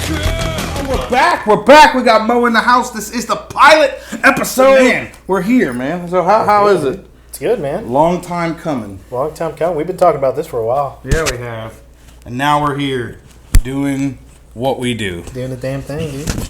We're back. We're back. We got Mo in the house. This is the pilot episode. Man, we're here, man. So how is it? It's good, man. Long time coming. Long time coming. We've been talking about this for a while. Yeah, we have. And now we're here doing what we do. Doing the damn thing, dude.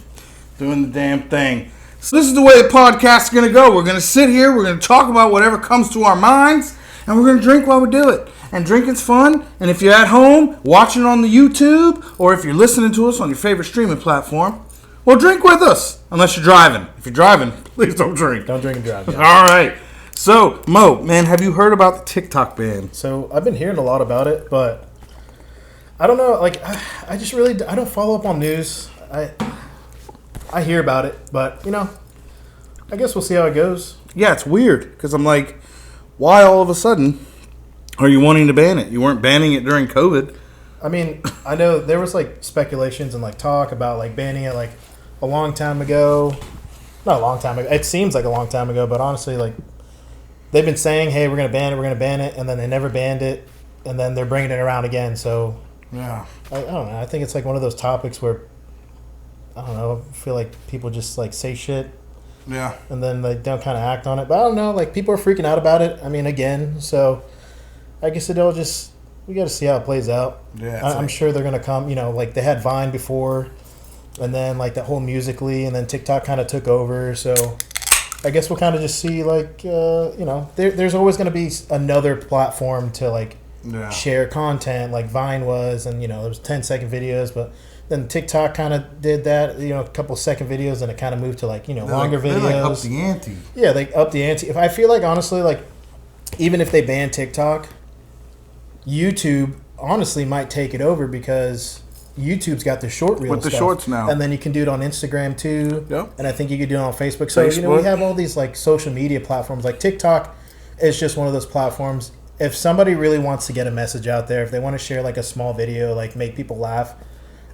Doing the damn thing. So this is the way the podcast is going to go. We're going to sit here. We're going to talk about whatever comes to our minds. And we're going to drink while we do it. And drinking's fun. And if you're at home watching on the YouTube, or if you're listening to us on your favorite streaming platform, well, drink with us. Unless you're driving. If you're driving, please don't drink. Don't drink and drive. Yeah. All right. So, Mo, man, have you heard about the TikTok ban? So I've been hearing a lot about it, but I don't know. Like, I just really I don't follow up on news. I hear about it, but I guess we'll see how it goes. Yeah, it's weird because I'm like, why all of a sudden are you wanting to ban it? You weren't banning it during COVID. I mean, I know there was like speculations and like talk about like banning it like a long time ago. Not a long time ago. It seems like a long time ago, but honestly, like they've been saying, "Hey, we're gonna ban it," and then they never banned it, and then they're bringing it around again. So yeah, I don't know. I think it's like one of those topics where I don't know. I feel like people just like say shit. Yeah. And then they don't kind of act on it. But I don't know. Like, people are freaking out about it. I mean, again. So, I guess we got to see how it plays out. Yeah. I'm sure they're going to come, like they had Vine before. And then, like, that whole Musical.ly. And then TikTok kind of took over. So, I guess we'll kind of just see, like, there's always going to be another platform to, like, share content like Vine was. And, there was 10-second videos. But then TikTok kind of did that, a couple second videos, and it kind of moved to longer videos. They up the ante. Yeah, they up the ante. If I feel like honestly, like even if they ban TikTok, YouTube honestly might take it over because YouTube's got the short reel with the stuff. Shorts now, and then you can do it on Instagram too. Yep. And I think you could do it on Facebook. So we have all these like social media platforms. Like TikTok is just one of those platforms. If somebody really wants to get a message out there, if they want to share like a small video, like make people laugh,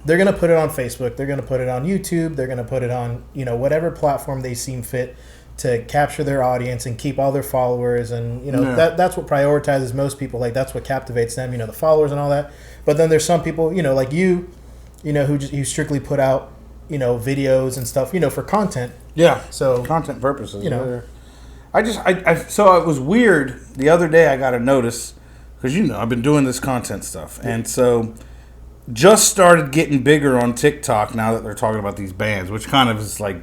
they're going to put it on Facebook. They're going to put it on YouTube. They're going to put it on, whatever platform they seem fit to capture their audience and keep all their followers. And, that's what prioritizes most people. Like, that's what captivates them, the followers and all that. But then there's some people, like you who strictly put out, videos and stuff, for content. Yeah. So content purposes. So it was weird. The other day I got a notice because, I've been doing this content stuff. Yeah. And so just started getting bigger on TikTok now that they're talking about these bans, which kind of is like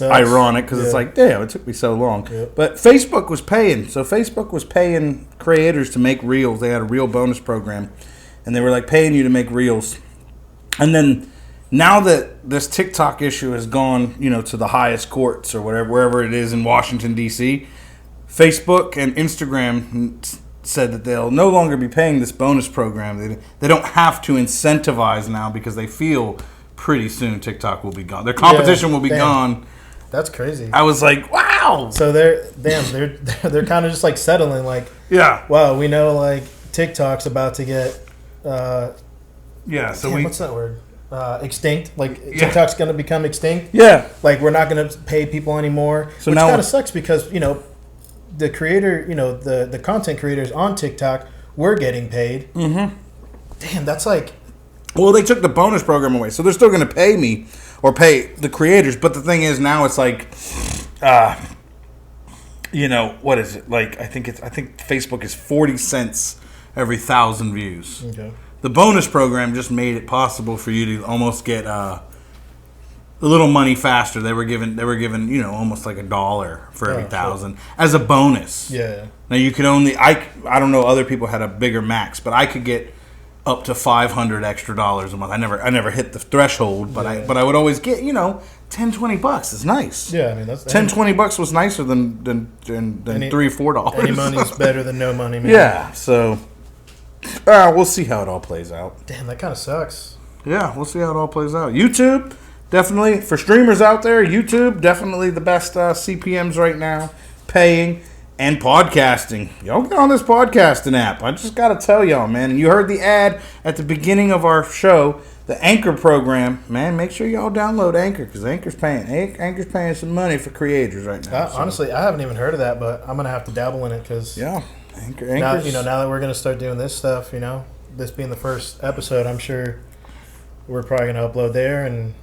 ironic because it's like, damn, it took me so long. Yep. But Facebook was paying. So Facebook was paying creators to make reels. They had a reel bonus program, and they were like paying you to make reels. And then now that this TikTok issue has gone, to the highest courts or whatever, wherever it is in Washington, D.C., Facebook and Instagram said that they'll no longer be paying this bonus program. They don't have to incentivize now because they feel pretty soon TikTok will be gone. Their competition will be gone. That's crazy. I was like, wow. So they're kind of just like settling, like, yeah. Wow, we know like TikTok's about to get what's that word? Extinct. Like TikTok's going to become extinct. Yeah. Like we're not going to pay people anymore. So which kind of sucks because the creator, the content creators on TikTok were getting paid. Mm-hmm. Damn, that's like... Well, they took the bonus program away, so they're still going to pay me or pay the creators. But the thing is, now it's like, what is it? Like, I think Facebook is 40 cents every 1,000 views. Okay. The bonus program just made it possible for you to almost get a little money faster. They were given almost like $1 for every 1,000 as a bonus. Yeah. Now you could only I don't know, other people had a bigger max, but I could get up to $500 extra a month. I never hit the threshold, but I would always get $10-20. It's nice. Yeah, I mean that's $10-20 was nicer than $3-4. Any money's better than no money, man. Yeah. So we'll see how it all plays out. Damn, that kind of sucks. Yeah, we'll see how it all plays out. YouTube. Definitely, for streamers out there, YouTube, definitely the best CPMs right now, paying, and podcasting. Y'all get on this podcasting app. I just got to tell y'all, man. And you heard the ad at the beginning of our show, the Anchor program. Man, make sure y'all download Anchor, because Anchor's paying some money for creators right now. Honestly, I haven't even heard of that, but I'm going to have to dabble in it, because Anchor. Now that we're going to start doing this stuff, this being the first episode, I'm sure... we're probably gonna upload there, and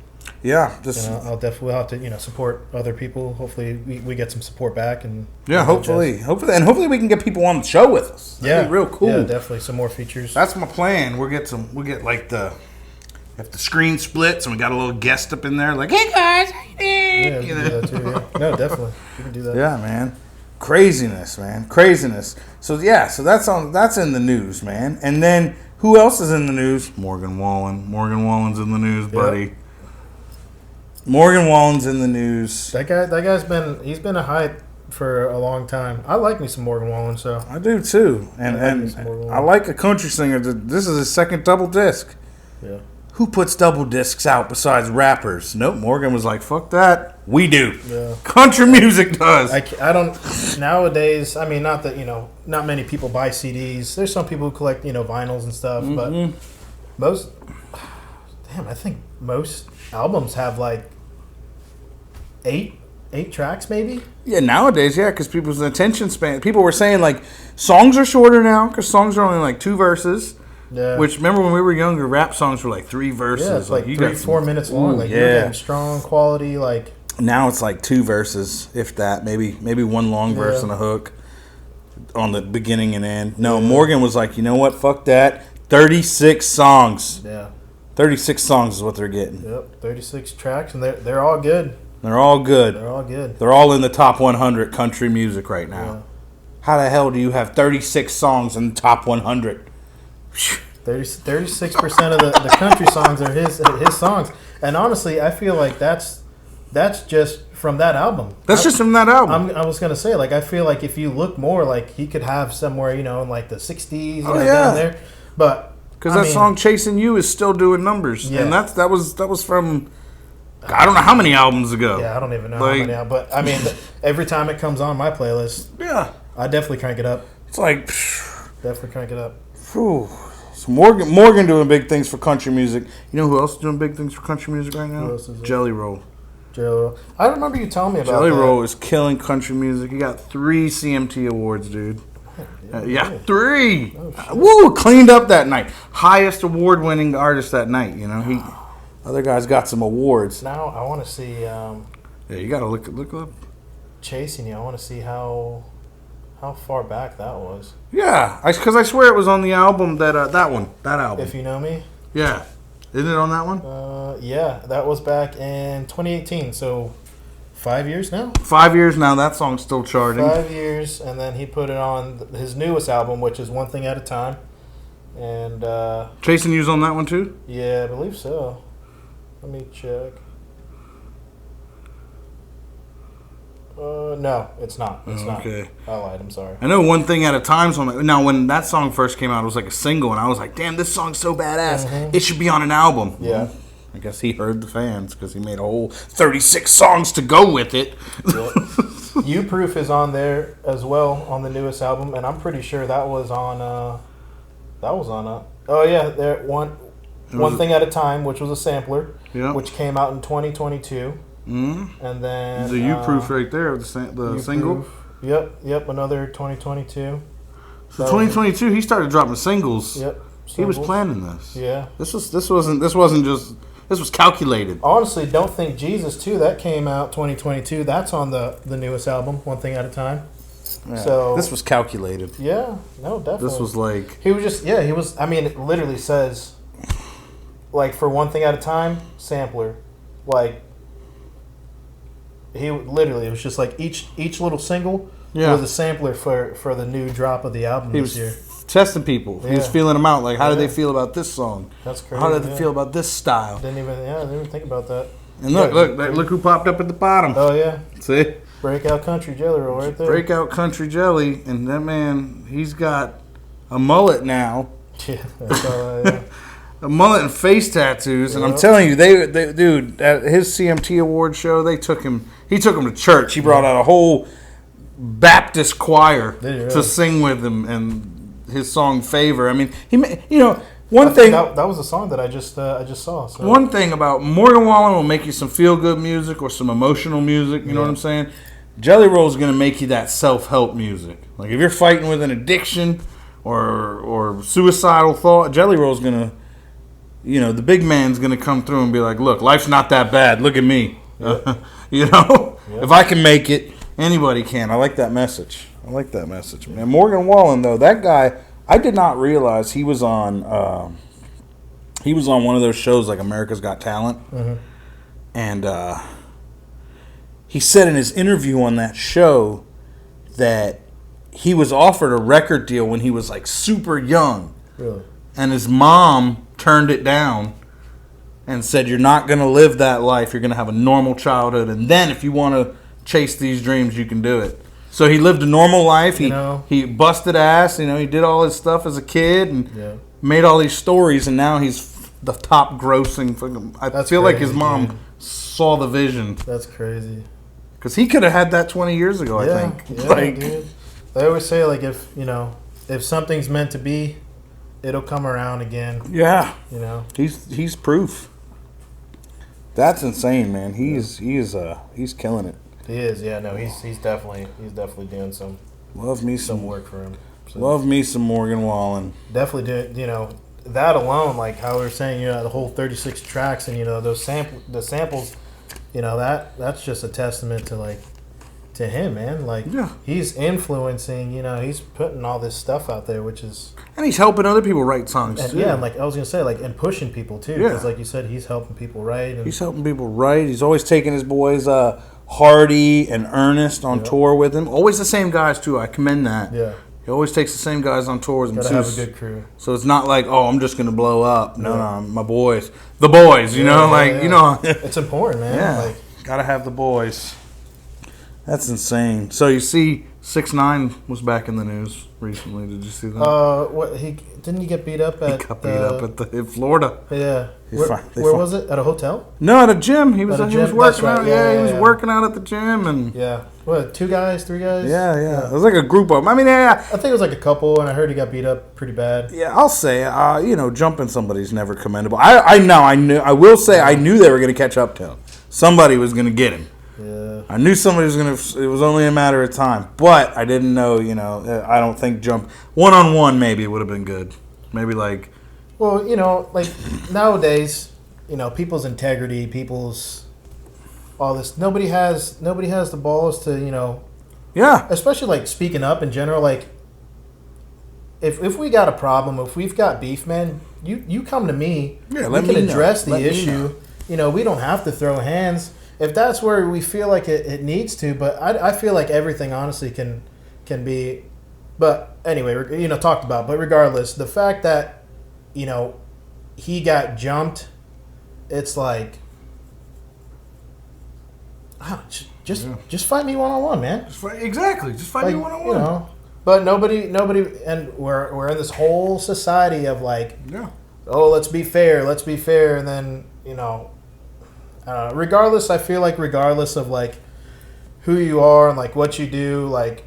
just I'll definitely have to support other people. Hopefully, we get some support back, and hopefully, hopefully we can get people on the show with us. That'd be real cool. Yeah, definitely some more features. That's my plan. We'll get like if the screen splits and we got a little guest up in there, like, hey guys, how you doing? Yeah, we can do that too. Yeah. No, definitely, we can do that. Yeah, man. Craziness, man. Craziness. So that's in the news, man. And then who else is in the news? Morgan Wallen. Morgan Wallen's in the news, buddy. Yep. Morgan Wallen's in the news. That guy's been a hype for a long time. I like me some Morgan Wallen, so I do too. And I like a country singer. This is his second double disc. Yeah. Who puts double discs out besides rappers? Nope. Morgan was like, fuck that. We do. Yeah. Country music does. I don't nowadays. I mean, not that not many people buy CDs. There's some people who collect vinyls and stuff, but most. Damn, I think most albums have like eight tracks, maybe. Yeah, nowadays, because people's attention span. People were saying like songs are shorter now because songs are only like 2 verses. Yeah. Which, remember when we were younger, rap songs were like 3 verses. Yeah, it's like 3-4 minutes long. Like, you're getting strong quality. Like, now it's like 2 verses, if that. Maybe one long verse and a hook on the beginning and end. No, Morgan was like, you know what? Fuck that. 36 songs. Yeah. 36 songs is what they're getting. Yep, 36 tracks, and they're all good. They're all good. They're all good. They're all in the top 100 country music right now. Yeah. How the hell do you have 36 songs in the top 100? 36% of the country songs are his songs, and honestly, I feel like that's just from that album. Just from that album. I was gonna say, like, I feel like if you look more, like, he could have somewhere in like the 60s, down there, but because that song "Chasing You" is still doing numbers, and that was from I don't know how many albums ago. Yeah, I don't even know how many, but I mean, every time it comes on my playlist, I definitely crank it up. It's like definitely crank it up. Whew. So Morgan doing big things for country music. You know who else is doing big things for country music right now? Who else is it? Jelly Roll. I remember you telling me about Jelly Roll is killing country music. He got 3 CMT awards, dude. 3. Woo! Cleaned up that night. Highest award-winning artist that night. Other guys got some awards. Now I want to see. You got to look up. Chasing You. I want to see how far back that was. Yeah, because I swear it was on the album that album. If You Know Me. Yeah, isn't it on that one? Yeah, that was back in 2018. So 5 years now. 5 years now. That song's still charting. 5 years, and then he put it on his newest album, which is One Thing at a Time. And Chasing You's on that one too. Yeah, I believe so. Let me check. No, it's not. It's not. Okay. I lied. I'm sorry. I know One Thing at a Time's on that. Now, when that song first came out, it was like a single, and I was like, damn, this song's so badass. Mm-hmm. It should be on an album. Yeah. Well, I guess he heard the fans because he made a whole 36 songs to go with it. Yep. You Proof is on there as well on the newest album, and I'm pretty sure that was on. Oh yeah, there One Thing at a Time, which was a sampler, which came out in 2022. Mm-hmm. And then the You Proof right there, the single. Yep, another 2022. So 2022, he started dropping singles. Yep, he was planning this. Yeah, this was calculated. Honestly, Don't Think Jesus too. That came out 2022. That's on the newest album, One Thing at a Time. Yeah. So this was calculated. Yeah, no, definitely. This was like he was. I mean, it literally says, like, for One Thing at a Time, sampler, like. It was just like each little single was a sampler for the new drop of the album this year. Testing people. Yeah. He was feeling them out. Like, how did they feel about this song? That's crazy. How did they feel about this style? Didn't even think about that. And look who popped up at the bottom. Oh yeah. See? Breakout Country Jelly Roll right there. Breakout Country Jelly, and that man, he's got a mullet now. Yeah, that's all right. A mullet and face tattoos, and I'm telling you, they dude, at his CMT award show, he took him to church. He brought out a whole Baptist choir to sing with him, and his song "Favor." I mean, one thing that was a song that I just saw. So. One thing about Morgan Wallen will make you some feel good music or some emotional music. You know what I'm saying? Jelly Roll is going to make you that self-help music. Like if you're fighting with an addiction or suicidal thought, Jelly Roll is going to. the big man's going to come through and be like, look, life's not that bad. Look at me. Yep. If I can make it, anybody can. I like that message. Man. Morgan Wallen, though, that guy, I did not realize he was on one of those shows like America's Got Talent. Mm-hmm. And he said in his interview on that show that he was offered a record deal when he was like super young. Really? And his mom turned it down and said, you're not going to live that life. You're going to have a normal childhood. And then if you want to chase these dreams, you can do it. So he lived a normal life. He busted ass. He did all his stuff as a kid and made all these stories. And now he's the top grossing. I feel like his mom saw the vision. That's crazy. Because he could have had that 20 years ago, I think. Yeah, dude. They always say, like, if something's meant to be, it'll come around again. Yeah. He's proof. That's insane, man. He's killing it. He is, yeah. No, he's definitely doing some work for him. So love me some Morgan Wallen. Definitely doing, that alone, like how we were saying, the whole 36 tracks and those the samples, that's just a testament to him, man. Like, he's influencing, he's putting all this stuff out there, which is... And he's helping other people write songs, too. Yeah, and like I was going to say, like, and pushing people, too. Because, like you said, he's helping people write. And he's helping people write. He's always taking his boys, Hardy and Ernest, on tour with him. Always the same guys, too. I commend that. Yeah. He always takes the same guys on tours. Gotta have a good crew. So it's not like, I'm just going to blow up. No, my boys. The boys, It's important, man. Yeah, like, gotta have the boys. That's insane. So you see, 6ix9ine was back in the news recently. Did you see that? Didn't he get beat up at? He got beat up in Florida. Yeah. Where was it? At a hotel? No, at a gym. He was working out. He was working out at the gym and. Yeah. What? 2 guys? 3 guys? Yeah. It was like a group of them. I mean, I think it was like a couple, and I heard he got beat up pretty bad. Yeah, I'll say, jumping somebody's never commendable. I will say I knew they were going to catch up to him. Somebody was going to get him. Yeah. I knew somebody was going to... It was only a matter of time. But I didn't know, I don't think jump... One-on-one maybe would have been good. Maybe like... Well, like nowadays, people's integrity, people's... all this. Nobody has the balls to, Yeah. Especially like speaking up in general. Like, if we got a problem, if we've got beef, man, you come to me. Yeah, we can address the issue. We don't have to throw hands. If that's where we feel like it needs to, but I feel like everything honestly can be. But anyway, talked about. But regardless, the fact that he got jumped, it's like, just fight me one-on-one, man. Just fight me one-on-one. But nobody, and we're in this whole society of like, let's be fair, and then regardless, I feel like regardless of like who you are and like what you do, like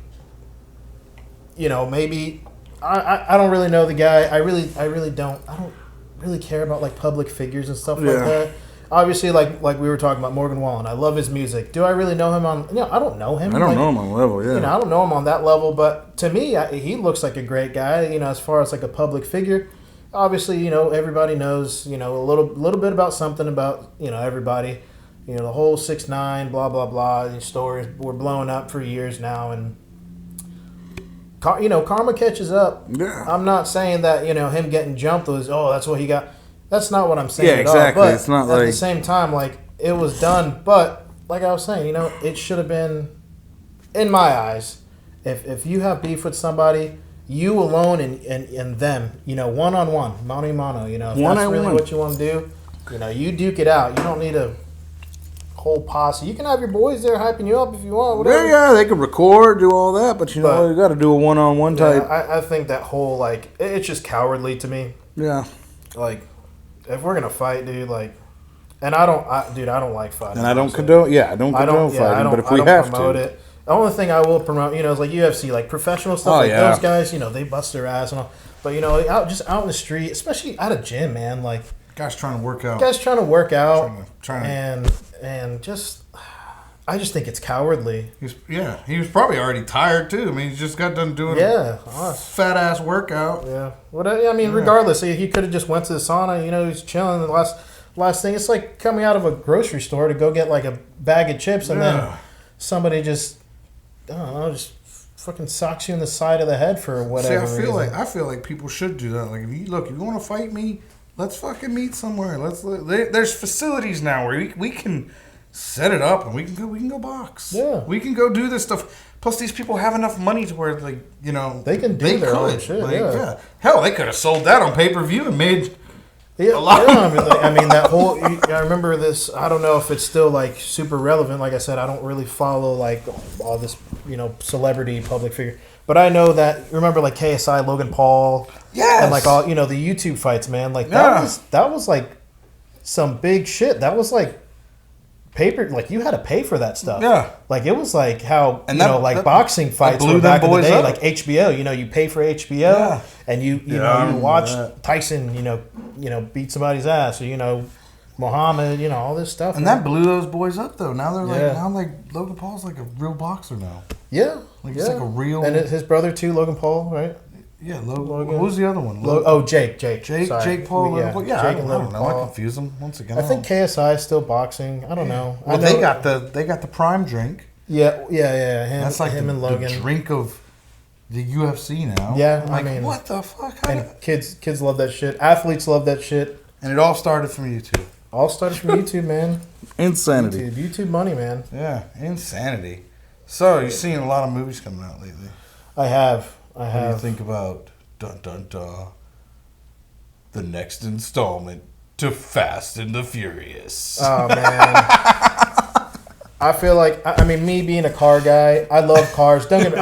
maybe I don't really know the guy. I don't really care about like public figures and stuff like that. Obviously, like we were talking about Morgan Wallen. I love his music. Do I really know him on? I don't know him. I don't know him on level. Yeah. I don't know him on that level. But to me, he looks like a great guy. As far as like a public figure. Obviously, everybody knows. A little bit about something about everybody. The whole 6ix9ine, blah blah blah. These stories were blowing up for years now, and karma catches up. Yeah. I'm not saying that him getting jumped was that's what he got. That's not what I'm saying. Yeah, exactly. At all. But it's not at the same time, like it was done. But like I was saying, it should have been, in my eyes, if you have beef with somebody, you alone and them, one-on-one, mano-a-mano, if that's really what you want to do, you duke it out. You don't need a whole posse. You can have your boys there hyping you up if you want, whatever. Yeah, they can record, do all that, but you got to do a one-on-one type. I think that whole, like, it's just cowardly to me. Yeah. Like, if we're going to fight, dude, like, and I don't like fighting. And I don't condone, I don't condone fighting, but if we have promote to. It. The only thing I will promote, is like UFC, like professional stuff, those guys, they bust their ass and all. But, out in the street, especially at a gym, man, like. Guys trying to work out. Trying to work out. And just, I just think it's cowardly. He was probably already tired too. I mean, he just got done doing a fat ass workout. Yeah. Regardless, he could have just went to the sauna. You know, he's chilling. The last thing, it's like coming out of a grocery store to go get like a bag of chips, and then somebody just, I don't know, just fucking socks you in the side of the head for whatever. See, I feel like people should do that. Like, if you want to fight me, let's fucking meet somewhere. There's facilities now where we can set it up and we can go box. Yeah, we can go do this stuff. Plus, these people have enough money to where, like, you know, they can do their own shit. Like, hell, they could have sold that on pay-per-view and made a lot. I mean, that whole. I remember this. I don't know if it's still like super relevant. Like I said, I don't really follow like all this, you know, celebrity public figure. But I know that. Remember, like KSI, Logan Paul, and like all, you know, the YouTube fights, man. Like that was like some big shit. That was like paper. Like, you had to pay for that stuff. Yeah. Like, it was like how, like boxing fights were back in the day, like HBO. You know, you pay for HBO, and you watch Tyson, you know, beat somebody's ass, or, you know, Muhammad, you know, all this stuff. And that blew those boys up, though. Now they're like Logan Paul's like a real boxer now. Yeah. Like, he's like a real. And his brother too, Logan Paul, right? Yeah, Logan. Who's the other one? Jake. Jake Paul. Yeah, Jake and Logan Paul. I confuse them once again. I think KSI is still boxing. I don't know. Well, they got the prime drink. Yeah. That's like him and Logan. The drink of the UFC now. Yeah, I mean, what the fuck? And kids love that shit. Athletes love that shit. And it all started from YouTube. All started from YouTube, man. Insanity. YouTube money, man. Yeah, insanity. So, you've seen a lot of movies coming out lately. I have. What do you think about the next installment to Fast and the Furious? Oh, man. I feel like, I mean, me being a car guy, I love cars. Don't get me,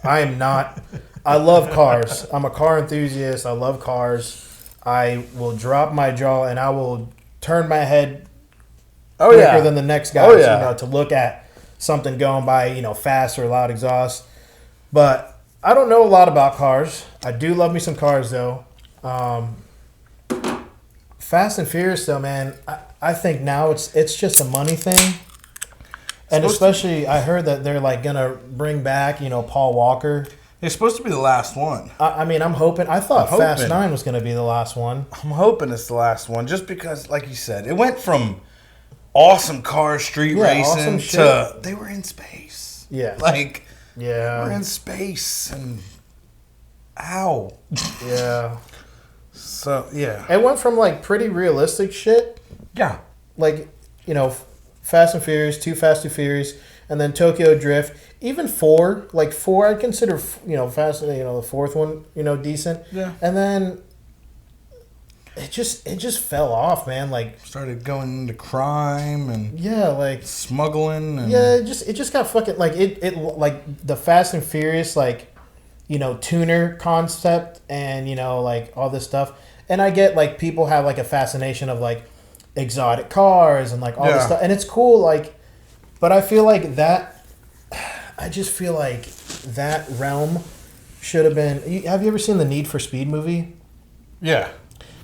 I am not. I love cars. I'm a car enthusiast. I love cars. I will drop my jaw and I will turn my head quicker than the next guy, you know, to look at something going by, you know, fast or loud exhaust. But I don't know a lot about cars. I do love me some cars, though. Fast and Furious, though, man, I think now it's just a money thing. And especially, I heard that they're, like, going to bring back, you know, Paul Walker. It's supposed to be the last one. I mean, I'm hoping. I thought Fast 9 was going to be the last one. I'm hoping it's the last one, just because, like you said, it went from awesome car street racing to they were in space. Yeah. Like, yeah, we're in space, and ow. Yeah. So, yeah. It went from, like, pretty realistic shit. Yeah. Like, you know, Fast and Furious, Too Fast, Too Furious, and then Tokyo Drift. Even 4, I'd consider, you know, Fast, you know, the fourth one, you know, decent. Yeah. And then it just fell off, man. Like, started going into crime and like smuggling and it just got fucking like it like the Fast and Furious, like, you know, tuner concept and, you know, like all this stuff. And I get, like, people have, like, a fascination of, like, exotic cars and, like, all this stuff, and it's cool, like, but I feel like that. I just feel like that realm should have been. Have you ever seen the Need for Speed movie? Yeah.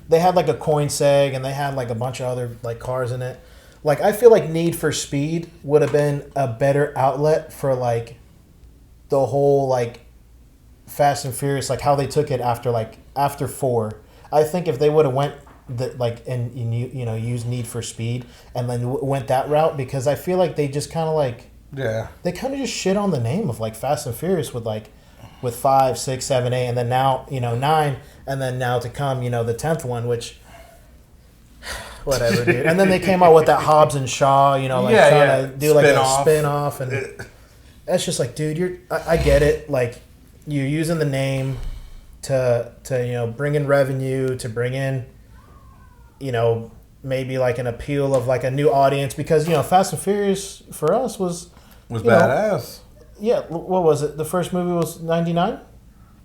They had, like, a coin seg, and they had, like, a bunch of other, like, cars in it. Like, I feel like Need for Speed would have been a better outlet for, like, the whole, like, Fast and Furious, like, how they took it after 4. I think if they would have went and you know, used Need for Speed and then went that route, because I feel like they just kind of, like, they kind of just shit on the name of, like, Fast and Furious with 5, 6, 7, 8, and then now, you know, 9, and then now to come, you know, the 10th one, which whatever, dude. And then they came out with that Hobbs and Shaw, you know, like, trying to do like a spin-off, and that's just like, dude, I get it, like, you're using the name to you know, bring in revenue, to bring in, you know, maybe like an appeal of, like, a new audience, because, you know, Fast and Furious for us was badass. Yeah, what was it? The first movie was 99? I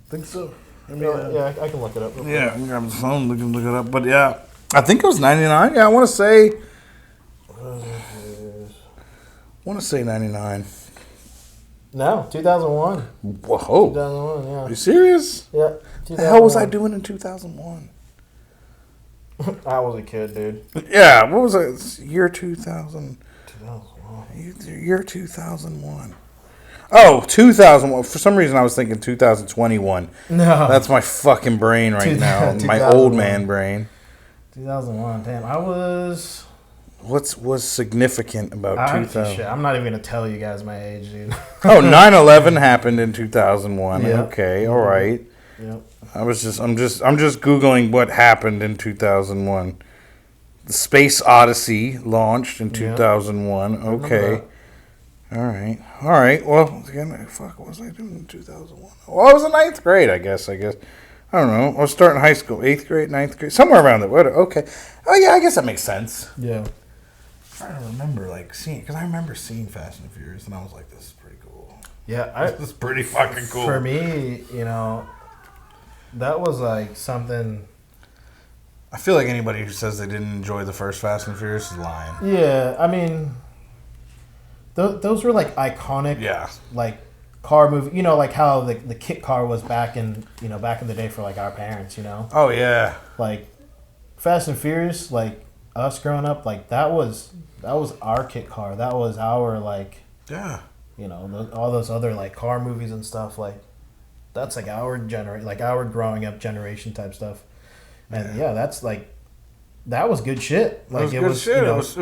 think so. I can look it up. Yeah, I'm grabbing the phone, look it up. But yeah, I think it was 99. Yeah, I want to say 99. No, 2001. Whoa. 2001, yeah. Are you serious? Yeah. What the hell was I doing in 2001? I was a kid, dude. Yeah, what was it? Year 2000. Year 2001. Oh, 2001. For some reason, I was thinking 2021. No. That's my fucking brain right now. My old man brain. 2001. Damn, I was... What was significant about 2000? Shit, I'm not even going to tell you guys my age, dude. Oh, 9/11 happened in 2001. Yep. Okay, all right. Yep. I'm just Googling what happened in 2001. The Space Odyssey launched in 2001. Okay. All right. Well, again, fuck, what was I doing in 2001? Well, I was in 9th grade, I guess. I don't know. I was starting high school, 8th grade, 9th grade, somewhere around there. Okay. Oh, yeah, I guess that makes sense. Yeah. I'm trying to remember, seeing, because I remember seeing Fast and Furious, and I was like, this is pretty cool. Yeah. This is pretty fucking cool. For me, that was like something... I feel like anybody who says they didn't enjoy the first Fast and Furious is lying. Yeah, I mean... Those were like iconic, like car movie. Like how the kit car was back in the day for like our parents. Oh yeah. Like Fast and Furious, like us growing up, like that was our kit car. That was our like. Yeah. All those other like car movies and stuff, like that's like our our growing up generation type stuff. And that's like. That was good shit. Like it was shit. It was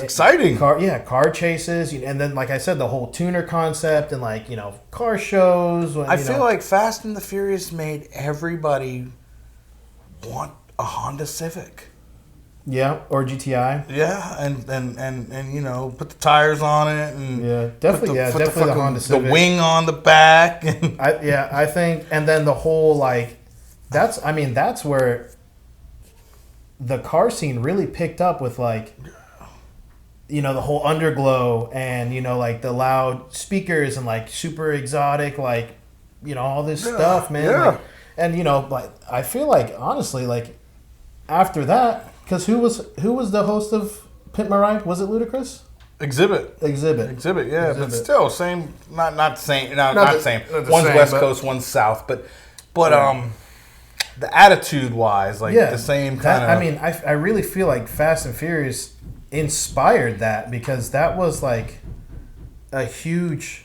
exciting. Car chases, and then like I said, the whole tuner concept and like car shows. I feel like Fast and the Furious made everybody want a Honda Civic. Yeah, or GTI. Yeah, and put the tires on it and definitely the Honda Civic. The wing on the back. I think, and then the whole like that's where. The car scene really picked up with like, the whole underglow and like the loud speakers and like super exotic like, all this stuff, man. Yeah. Like, and like I feel like honestly like after that, because who was the host of Pimp My Ride? Was it Ludacris? Exhibit. Yeah. Exhibit. But still same. Not same. Not same. Not one's same, West Coast, one's South. But the attitude-wise, like the same kind of... I really feel like Fast and Furious inspired that because that was like a huge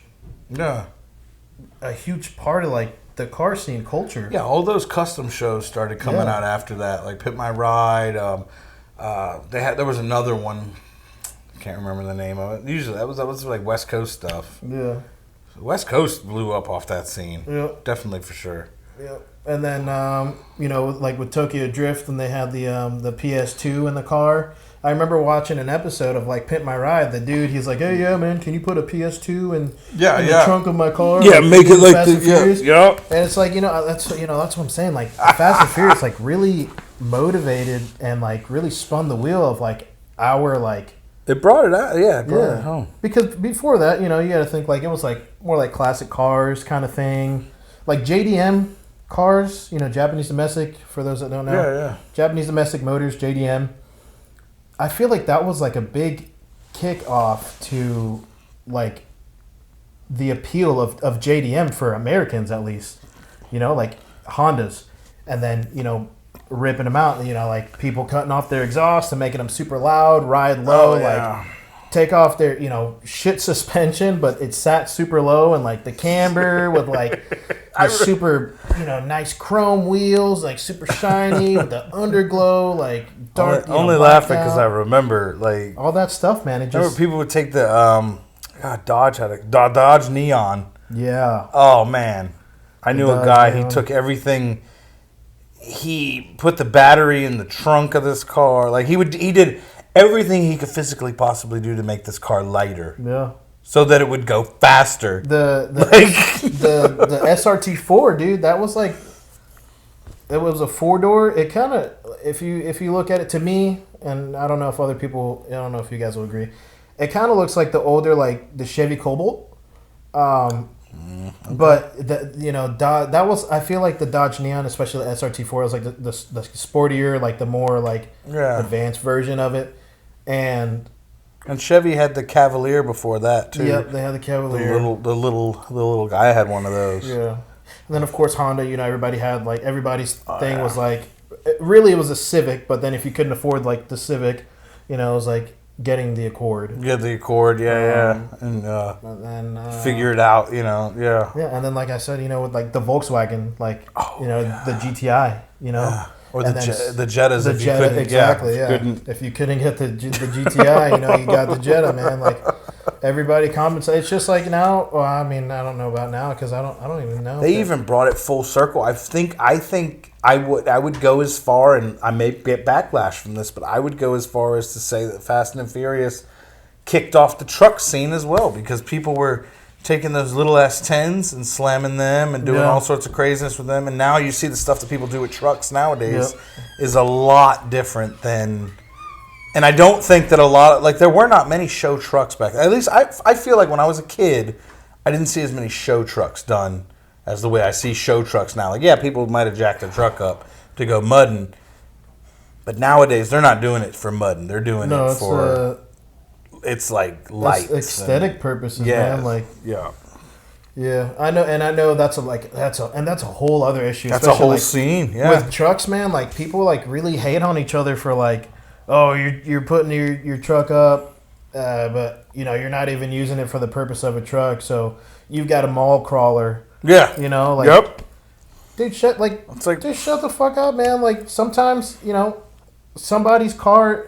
part of like the car scene culture. Yeah, all those custom shows started coming out after that, like Pimp My Ride. There was another one. I can't remember the name of it. Usually that was like West Coast stuff. Yeah, West Coast blew up off that scene. Yeah, definitely for sure. Yeah. And then, like with Tokyo Drift, when they had the PS2 in the car, I remember watching an episode of like Pimp My Ride. The dude, he's like, "Hey, yeah, man, can you put a PS2 in the trunk of my car? Yeah, make it like the yeah. And it's like that's what I'm saying. Like Fast and Furious, like really motivated and like really spun the wheel of like our like. It brought it out, it brought it home. Because before that, you got to think like it was like more like classic cars kind of thing, like JDM. Cars, Japanese domestic, for those that don't know. Yeah. Japanese domestic motors, JDM. I feel like that was like a big kick off to like the appeal of JDM for Americans at least. Like Hondas. And then, ripping them out, like people cutting off their exhaust and making them super loud, ride low, like take off their, shit suspension, but it sat super low and like the camber with like the super, nice chrome wheels, like super shiny with the underglow, like dark. Only laughing because I remember like all that stuff, man. It just remember people would take the Dodge had a Dodge Neon. Yeah. Oh man, I knew a guy. Neon. He took everything. He put the battery in the trunk of this car. Like he did everything he could physically possibly do to make this car lighter. Yeah. So that it would go faster. The SRT4, dude, that was like it was a 4-door. It kind of if you look at it, to me, and I don't know if other people, I don't know if you guys will agree, it kind of looks like the older like the Chevy Cobalt. But that was, I feel like the Dodge Neon, especially the SRT4, was like the sportier, like the more like advanced version of it. And Chevy had the Cavalier before that too. Yep, they had the Cavalier. The little guy. I had one of those. Yeah, and then of course Honda. Everybody had like everybody's thing was like it was a Civic, but then if you couldn't afford like the Civic, it was like getting the Accord. Get the Accord, and then figure it out, yeah. Yeah, and then like I said, with like the Volkswagen, like the GTI, Or the Jettas. The Jetta, exactly. Yeah. If you couldn't get the GTI, you got the Jetta, man. Like everybody compensates. It's just like now. Well, I mean, I don't know about now because I don't even know. They even brought it full circle. I think I would go as far, and I may get backlash from this, but I would go as far as to say that Fast and Furious kicked off the truck scene as well, because people were taking those little S10s and slamming them and doing all sorts of craziness with them. And now you see the stuff that people do with trucks nowadays is a lot different than... And I don't think that a lot of... Like, there were not many show trucks back then. At least I feel like when I was a kid, I didn't see as many show trucks done as the way I see show trucks now. Like, yeah, people might have jacked their truck up to go mudding. But nowadays, they're not doing it for mudding. They're doing it for... It's like lights, aesthetic purposes, man. Like, I know, and I know that's a whole other issue. That's a whole scene, with trucks, man. Like people like really hate on each other for like, oh, you're putting your truck up, but you're not even using it for the purpose of a truck. So you've got a mall crawler. Yeah, like, dude, shut the fuck up, man. Like sometimes somebody's car,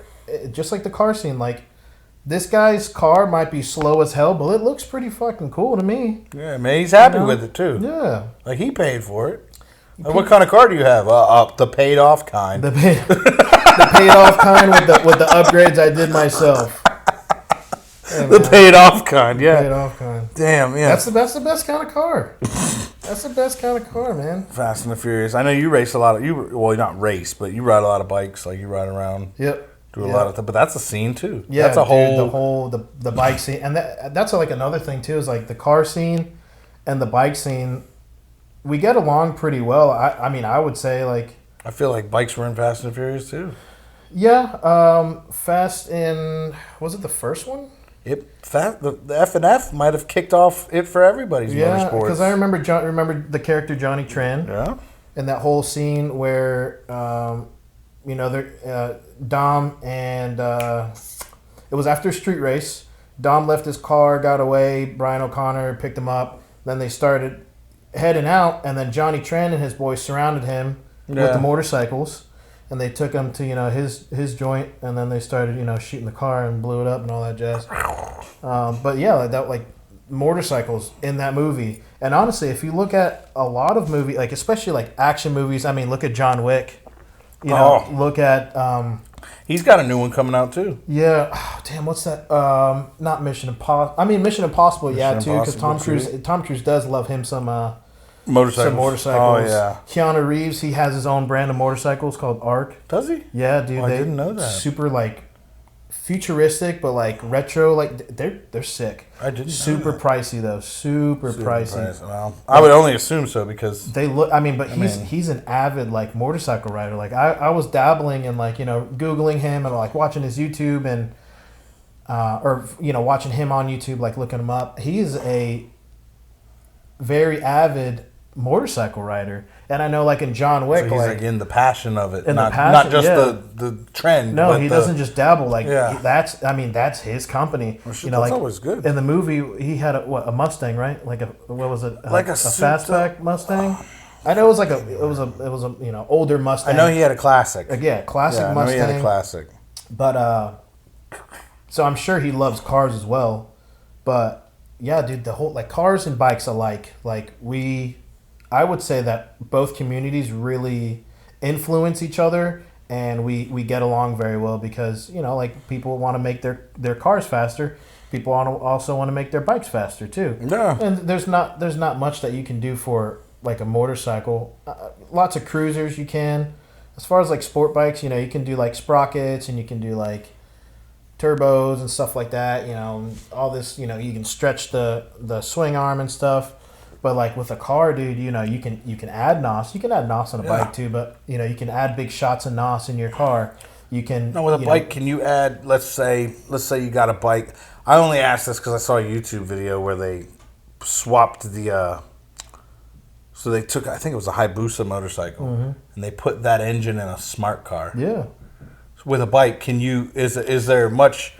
just like the car scene, like. This guy's car might be slow as hell, but it looks pretty fucking cool to me. Yeah, man, he's happy with it too. Yeah, like he paid for it. What kind of car do you have? The paid off kind. The paid off kind with the upgrades I did myself. Yeah, the paid off kind, yeah. Paid off kind. Damn, yeah. That's the best kind of car. That's the best kind of car, man. Fast and the Furious. I know you race a lot of not race, but you ride a lot of bikes. Like you ride around. Yep. Do a lot of stuff, but that's a scene too. Yeah, that's the bike scene, and that's like another thing too. Is like the car scene and the bike scene. We get along pretty well. I mean, I would say like. I feel like bikes were in Fast and Furious too. Yeah, Fast in was it the first one? The F&F might have kicked off it for everybody's motorsports. Yeah, because I remember the character Johnny Tran. Yeah. And that whole scene where. Dom and it was after a street race. Dom left his car, got away. Brian O'Connor picked him up. Then they started heading out, and then Johnny Tran and his boys surrounded him with the motorcycles, and they took him to his joint, and then they started shooting the car and blew it up and all that jazz. But yeah, that like motorcycles in that movie. And honestly, if you look at a lot of movies, like especially like action movies, I mean, look at John Wick. Look at... he's got a new one coming out, too. Yeah. Oh, damn, what's that? Not Mission Impossible. I mean, Mission Impossible, too, because Tom Cruise does love him some motorcycles. Oh, yeah. Keanu Reeves, he has his own brand of motorcycles called ARC. Does he? Yeah, dude. I didn't know that. Super, like, futuristic, but, like, retro. Like, they're sick. I didn't Super know that. Pricey, though. Super pricey. Well, I would only assume so because... They look... I mean, but he's an avid, like, motorcycle rider. Like, I was dabbling in, like, Googling him and, like, watching his YouTube and... watching him on YouTube, like, looking him up. He's a very avid motorcycle rider. And I know, like, in John Wick... So he's, like, in the passion of it. Not just the trend. No, he doesn't just dabble. Like, that's his company. Well, that's always good. In the movie, he had a Mustang, right? Like what was it? Like a fastback Mustang? I know it was a older Mustang. I know he had a classic. Classic Mustang. I know he had a classic. But, so I'm sure he loves cars as well. But, yeah, dude, the whole, like, cars and bikes alike. Like, I would say that both communities really influence each other, and we get along very well because like people want to make their cars faster. People also want to make their bikes faster too. Yeah. And there's not much that you can do for like a motorcycle. Lots of cruisers you can. As far as like sport bikes, you can do like sprockets and you can do like turbos and stuff like that. All this. You can stretch the swing arm and stuff. But like with a car, dude, you can add NOS. You can add NOS on a bike too, but you can add big shots of NOS in your car. You can. No, with a bike, can you add? Let's say you got a bike. I only asked this because I saw a YouTube video where they swapped the. So they took, I think it was a Hayabusa motorcycle, and they put that engine in a smart car. Yeah. So with a bike, can you? Is there much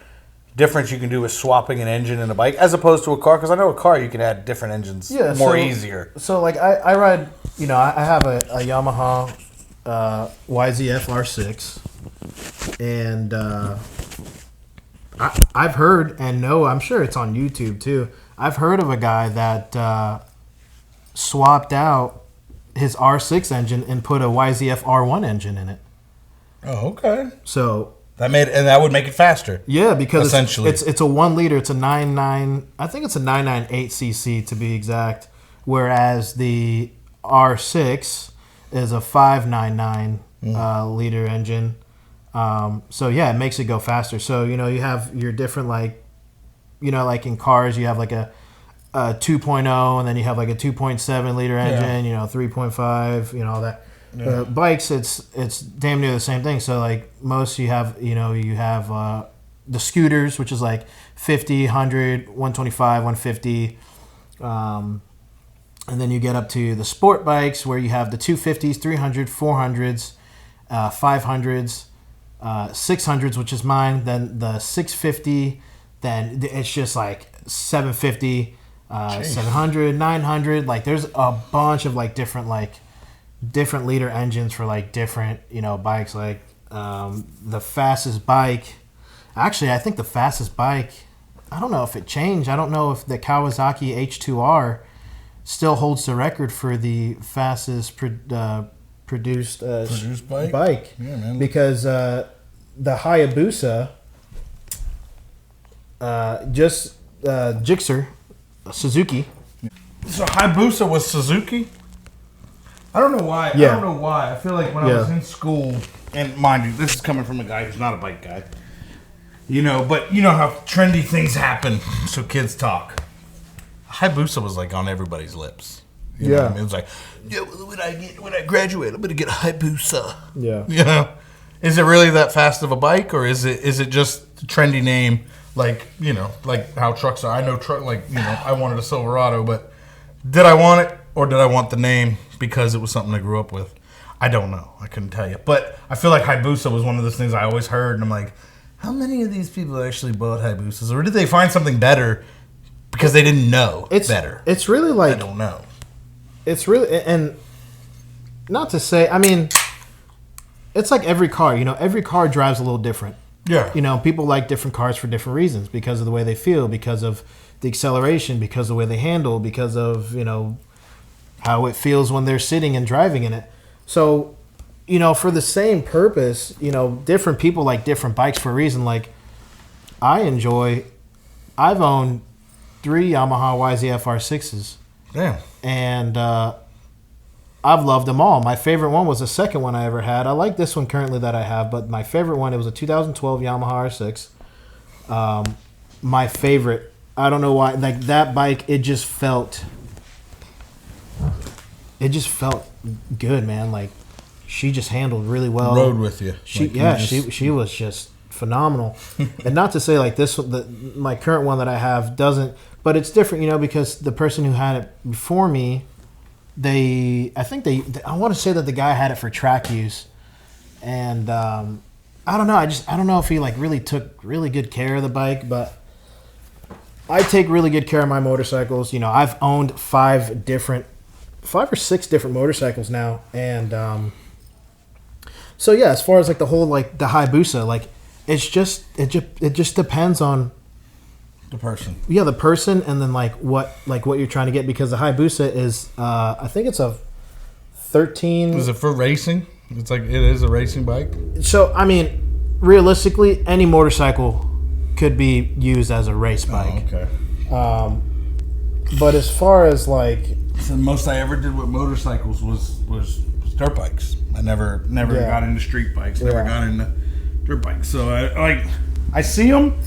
difference you can do with swapping an engine in a bike as opposed to a car? Because I know a car you can add different engines easier. So like I ride, I have a Yamaha YZF R6, and I've heard and know, I'm sure it's on YouTube too. I've heard of a guy that swapped out his R6 engine and put a YZF R1 engine in it. Oh, okay. So that would make it faster. Yeah, because essentially it's a 1 liter. It's a 9.9. I think it's a 998 cc to be exact. Whereas the R6 is a 599 liter engine. So yeah, it makes it go faster. So you have your different like in cars you have like a 2.0 and then you have like a 2.7 liter engine. 3.5. All that. Yeah. Bikes, it's damn near the same thing. So like most you have the scooters, which is like 50, 100, 125, 150, and then you get up to the sport bikes where you have the 250s, 300, 400s, 500s, 600s, which is mine. Then the 650, then it's just like 750, 700, 900. Like there's a bunch of like different liter engines for like different bikes. Like the fastest bike, actually I think the fastest bike, I don't know if it changed. I don't know if the Kawasaki H2R still holds the record for the fastest produced bike. Yeah, man. Because the Hayabusa Gixxer Suzuki. So Hayabusa was Suzuki? I don't know why. Yeah. I don't know why. I feel like when I was in school, and mind you, this is coming from a guy who's not a bike guy. But you know how trendy things happen, so kids talk. Hayabusa was like on everybody's lips. You know what I mean? It was like, when I graduate, I'm gonna get a Hayabusa. Yeah. Is it really that fast of a bike, or is it just a trendy name? Like like how trucks are. I know I wanted a Silverado, but did I want it or did I want the name because it was something I grew up with? I don't know. I couldn't tell you. But I feel like Hayabusa was one of those things I always heard, and I'm like, how many of these people actually bought Hayabusas, or did they find something better because they didn't know better? It's really like I don't know. It's really, and not to say, I mean, it's like every car. Every car drives a little different. Yeah. People like different cars for different reasons, because of the way they feel, because of the acceleration, because of the way they handle, because of, how it feels when they're sitting and driving in it. So, for the same purpose, different people like different bikes for a reason. Like, I've owned 3 Yamaha YZF R6s. Damn. And I've loved them all. My favorite one was the second one I ever had. I like this one currently that I have, but my favorite one, it was a 2012 Yamaha R6. My favorite, I don't know why, like that bike, it just felt good, man. Like, she just handled really well. Rode with you. She was just phenomenal. And not to say like this, my current one that I have doesn't, but it's different, because the person who had it before me, I want to say that the guy had it for track use, and I don't know. I don't know if he like really took really good care of the bike, but I take really good care of my motorcycles. I've owned 5 or 6 different motorcycles now, and so yeah. As far as like the whole like the Hayabusa, like it just depends on the person. Yeah, the person, and then like what you're trying to get, because the Hayabusa is I think it's a 13. Is it for racing? It's like it is a racing bike. So I mean, realistically, any motorcycle could be used as a race bike. Oh, okay. But as far as like, the most I ever did with motorcycles was dirt bikes. I never got into street bikes. Never got into dirt bikes. So I see them.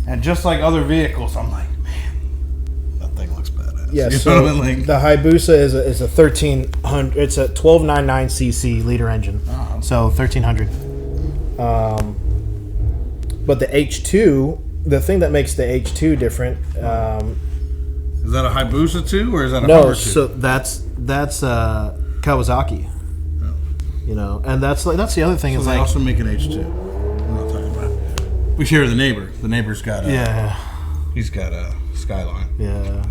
And just like other vehicles, I'm like, man, that thing looks badass. Yeah, so the Hayabusa is a 1300. It's a 1299 cc liter engine, so 1300. But the H2, the thing that makes the H2 different. Is that a Hayabusa too, or is that a no? Hummer So that's Kawasaki. Oh. And that's the other thing. So is they like also make an H2. I'm not talking about. We hear the neighbor. The neighbor's got a... He's got a Skyline. Yeah.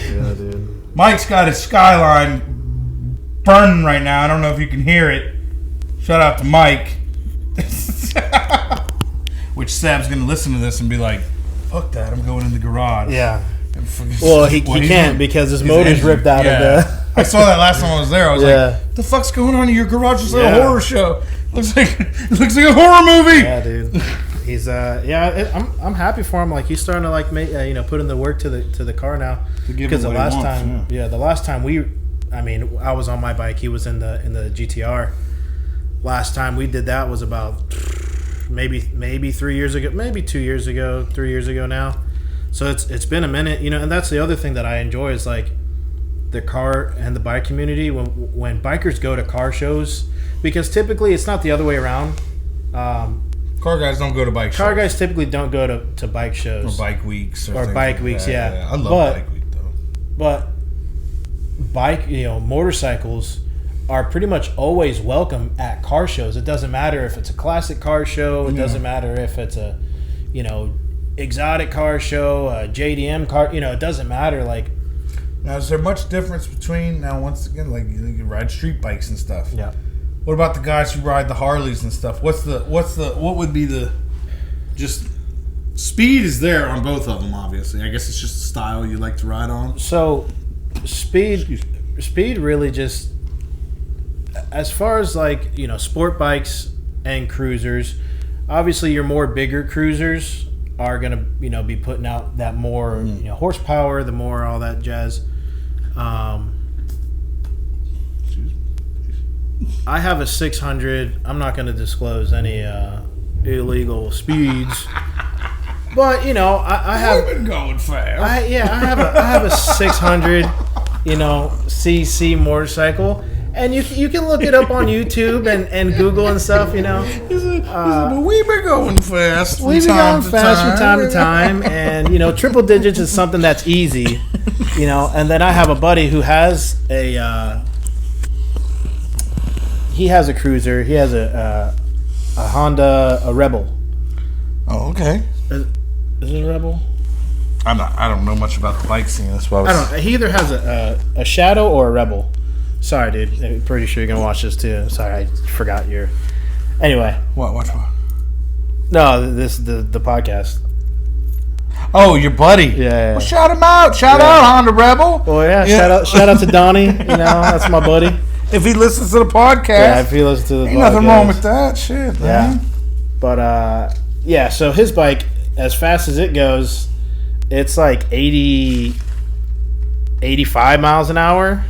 Yeah, dude. Mike's got his Skyline burning right now. I don't know if you can hear it. Shout out to Mike. Which Sab's going to listen to this and be like, fuck that, I'm going in the garage. Yeah. Well, he can't because his motor's ripped out of the... I saw that last time I was there. I was like, what the fuck's going on in your garage? It's like a horror show. Looks like a horror movie. Yeah, dude. He's I'm happy for him. Like he's starting to like make put in the work to the car now. Because the last time I was on my bike. He was in the GTR. Last time we did that was about maybe 3 years ago, maybe 2 years ago, 3 years ago now. So it's been a minute, and that's the other thing that I enjoy is like the car and the bike community when bikers go to car shows, because typically it's not the other way around. Car guys don't go to bike shows. Car guys typically don't go to bike shows. Or bike weeks. Or bike weeks, yeah. I love bike week, though. But motorcycles are pretty much always welcome at car shows. It doesn't matter if it's a classic car show. It doesn't matter if it's a, exotic car show, a JDM car. It doesn't matter. Like, now, is there much difference between, now once again, like you ride street bikes and stuff? Yeah. What about the guys who ride the Harleys and stuff? What would be the just speed is there on both of them, obviously. I guess it's just the style you like to ride on. So speed really just, as far as like, sport bikes and cruisers, obviously your more bigger cruisers are going to, be putting out that more, horsepower, the more all that jazz. I have a 600. I'm not going to disclose any illegal speeds, but I have been going fast. I have a 600, cc motorcycle, and you can look it up on YouTube and Google and stuff. But we've been going fast. We've been going fast from time to time, and triple digits is something that's easy, And then I have a buddy who has a. He has a cruiser. He has a Honda, a Rebel. Oh, okay. Is it a Rebel? I don't know much about the bike scene. That's why I don't know. He either has a Shadow or a Rebel. Sorry, dude. I'm pretty sure you're gonna watch this too. Sorry, I forgot your. Anyway. What? Watch what? No, the podcast. Oh, your buddy. Yeah. Well, shout him out. Shout out Honda Rebel. Oh yeah. Shout out to Donnie. That's my buddy. If he listens to the podcast. Yeah, if he listens to the podcast. Ain't nothing wrong with that shit, man. Yeah. But, so his bike, as fast as it goes, it's like 85 miles an hour,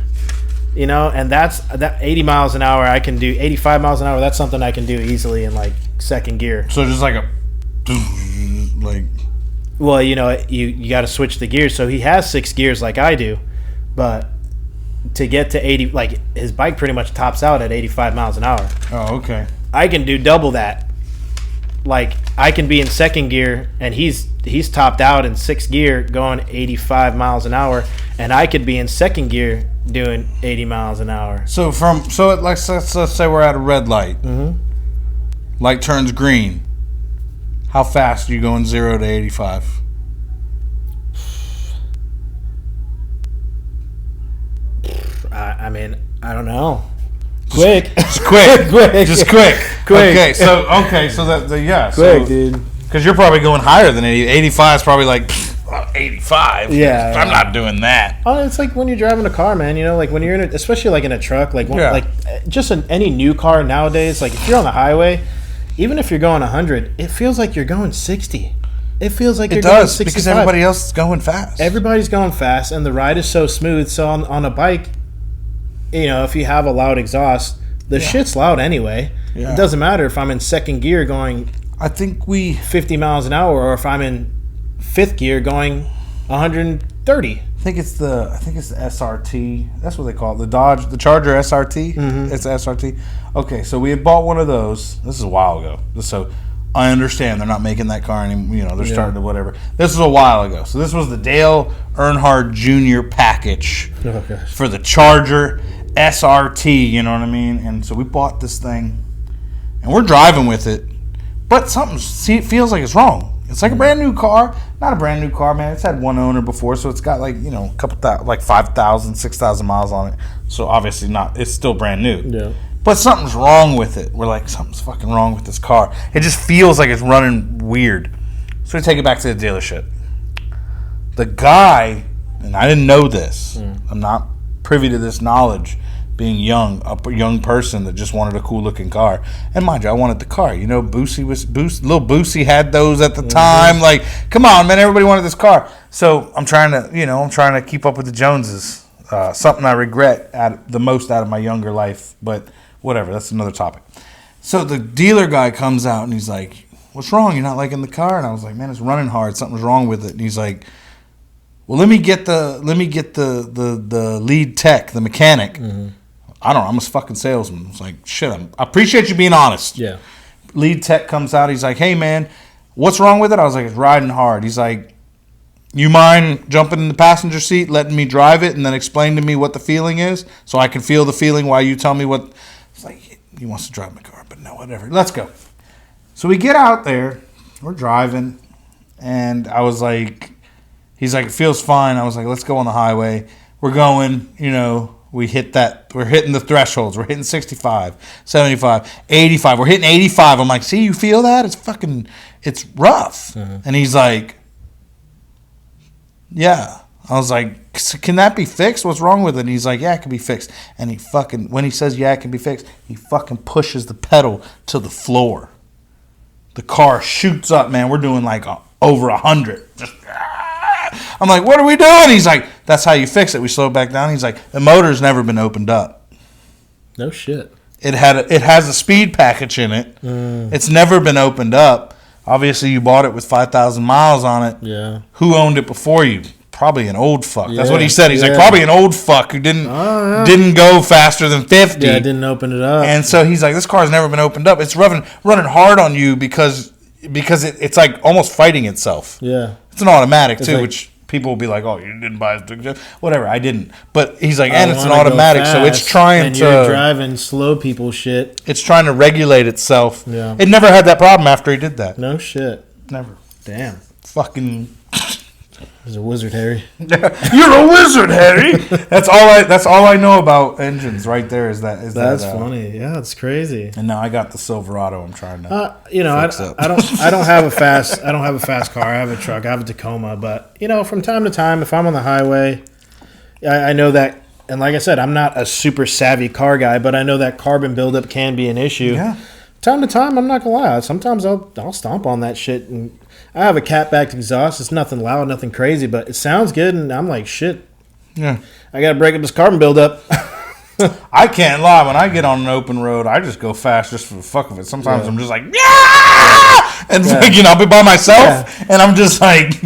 and that 80 miles an hour I can do. 85 miles an hour, that's something I can do easily in, like, second gear. So just like like... Well, you got to switch the gears. So he has 6 gears like I do, but... to get to 80, like his bike pretty much tops out at 85 miles an hour. Oh, okay. I can do double that. Like I can be in second gear and he's topped out in 6th gear going 85 miles an hour, and I could be in second gear doing 80 miles an hour. So let's say we're at a red light. Mm-hmm. Light turns green. How fast are you going 0 to 85? I don't know. Quick. Just quick. Quick. Just quick. Quick. Okay, so yeah. Quick, dude. Because you're probably going higher than 80. 85 is probably like 85. Yeah. I'm not doing that. Oh, it's like when you're driving a car, man. Like when you're in especially like in a truck, like just in any new car nowadays. Like if you're on the highway, even if you're going 100, it feels like you're going 60. It feels like you're going 65. Because everybody else is going fast. Everybody's going fast, and the ride is so smooth. So on a bike, if you have a loud exhaust, the shit's loud anyway. Yeah. It doesn't matter if I'm in second gear going 50 miles an hour or if I'm in 5th gear going 130. I think it's the SRT. That's what they call it. The Charger SRT. Mm-hmm. It's the SRT. Okay, so we had bought one of those. This is a while ago. So I understand they're not making that car anymore. They're starting to whatever. This was a while ago. So this was the Dale Earnhardt Jr. package for the Charger SRT. You know what I mean? And so we bought this thing, and we're driving with it. But it feels like it's wrong. It's like a brand new car. Not a brand new car, man. It's had one owner before, so it's got like, a couple thousand, like 5,000, 6,000 miles on it. So obviously not. It's still brand new. Yeah. But something's wrong with it. We're like, something's fucking wrong with this car. It just feels like it's running weird. So we take it back to the dealership. The guy, and I didn't know this. I'm not privy to this knowledge. Being a young person that just wanted a cool looking car, and mind you, I wanted the car. Little Boosie had those at the time. Like, come on, man, everybody wanted this car. So I'm trying to keep up with the Joneses. Something I regret the most out of my younger life, but whatever. That's another topic. So the dealer guy comes out and he's like, "What's wrong? You're not liking the car?" And I was like, "Man, it's running hard. Something's wrong with it." And he's like, "Well, let me get the lead tech, the mechanic." I don't know. I'm a fucking salesman. I was like, shit, I appreciate you being honest. Yeah. Lead tech comes out. He's like, "Hey, man, what's wrong with it?" I was like, "It's riding hard." He's like, "You mind jumping in the passenger seat, letting me drive it, and then explain to me what the feeling is so I can feel the feeling while you tell me what." It's like, he wants to drive my car, but no, whatever. Let's go. So we get out there. We're driving. And I was like, he's like, "It feels fine." I was like, "Let's go on the highway." We're going, we're hitting the thresholds. We're hitting 65, 75, 85. We're hitting 85. I'm like, "See, you feel that? It's rough." And he's like, "Yeah." I was like, "Can that be fixed? What's wrong with it?" And he's like, "Yeah, it can be fixed." And when he says, "Yeah, it can be fixed," he fucking pushes the pedal to the floor. The car shoots up, man. We're doing like over 100. Just, I'm like, "What are we doing?" He's like, "That's how you fix it." We slow back down. He's like, "The motor's never been opened up." No shit. It has a speed package in it. It's never been opened up. Obviously, you bought it with 5,000 miles on it. Yeah. Who owned it before you? Probably an old fuck. That's what he said. He's like, probably an old fuck who didn't go faster than 50. Yeah, didn't open it up. And so he's like, "This car's never been opened up. It's running hard on you because it's like almost fighting itself." Yeah. It's an automatic too, which people will be like, "Oh, you didn't buy it." Whatever, I didn't. But he's like, and it's an automatic, so it's trying to. You're driving slow people shit. It's trying to regulate itself. Yeah. It never had that problem after he did that. No shit. Never. Damn. Fucking. He's a wizard, Harry. You're a wizard, Harry. That's all I know about engines. Right there is that. That's funny. Yeah, it's crazy. And now I got the Silverado. I'm trying to. I don't have a fast car. I have a truck. I have a Tacoma. But from time to time, if I'm on the highway, I know that. And like I said, I'm not a super savvy car guy, but I know that carbon buildup can be an issue. Yeah. Time to time, I'm not gonna lie. Sometimes I'll stomp on that shit, and I have a cat-backed exhaust. It's nothing loud, nothing crazy, but it sounds good, and I'm like, shit. Yeah. I gotta break up this carbon buildup. I can't lie. When I get on an open road, I just go fast just for the fuck of it. Sometimes I'm just like, "Yeah!" And I'll be by myself, and I'm just like,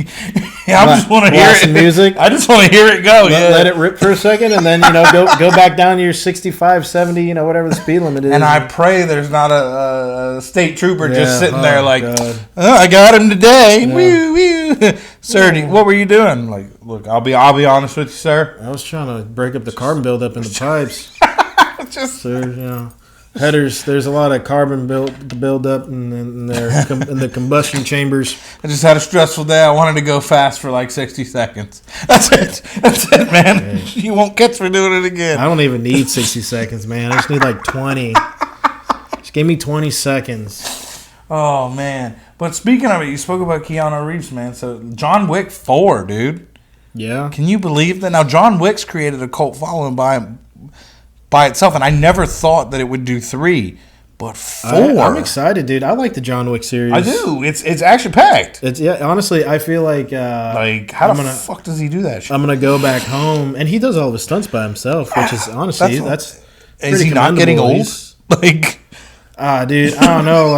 I just want to hear it. Music. I just want to hear it go. Let it rip for a second, and then go back down to your 65, 70, whatever the speed limit is. And I pray there's not a state trooper just sitting there like, God. I got him today. Yeah. Woo, woo. Sir, what were you doing? Like, look, I'll be honest with you, sir. I was trying to break up the carbon buildup in the pipes. Sir, headers. There's a lot of carbon build up in the combustion chambers. I just had a stressful day. I wanted to go fast for like 60 seconds. That's it, man. Hey. You won't catch me doing it again. I don't even need 60 seconds, man. I just need like 20. Just give me 20 seconds. Oh, man. But speaking of it, you spoke about Keanu Reeves, man. So John Wick 4, dude. Yeah. Can you believe that? Now, John Wick's created a cult following by itself, and I never thought that it would do 3, but 4. I'm excited, dude. I like the John Wick series. I do. It's action packed. Honestly, I feel like how the fuck does he do that shit? I'm gonna go back home, and he does all of his stunts by himself, which is honestly that's is he not getting old? Dude, I don't know.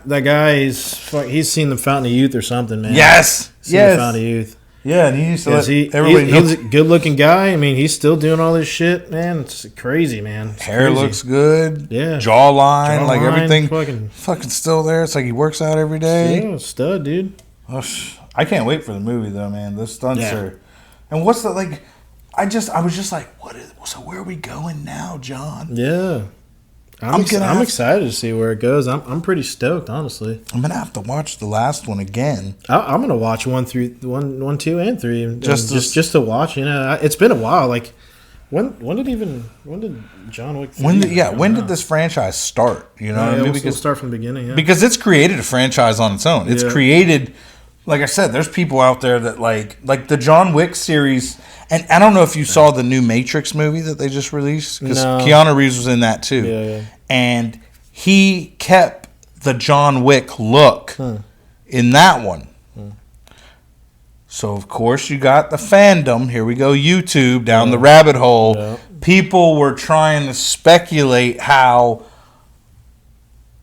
That guy he's seen the Fountain of Youth or something, man. Yes, the Fountain of Youth. Yeah, and he used to everybody he's a good-looking guy. I mean, he's still doing all this shit, man. It's crazy, man. Hair looks good. Yeah. Jawline, like everything fucking still there. It's like he works out every day. Yeah, stud, dude. I can't wait for the movie, though, man. The stunts are... And what's the, like... I was just like, so where are we going now, John? Yeah. I'm excited to see where it goes. I'm pretty stoked, honestly. I'm gonna have to watch the last one again. I'm gonna watch 1, 2, and 3, just to watch. You know, it's been a while. Like, when did John Wick? 3 when did this franchise start? You know, because we'll start from the beginning. Yeah, because it's created a franchise on its own. It's created, like I said, there's people out there that like the John Wick series. And I don't know if you saw the new Matrix movie that they just released, because Keanu Reeves was in that too. Yeah. And he kept the John Wick look in that one. So, of course, you got the fandom. Here we go, YouTube, down the rabbit hole. Yeah. People were trying to speculate how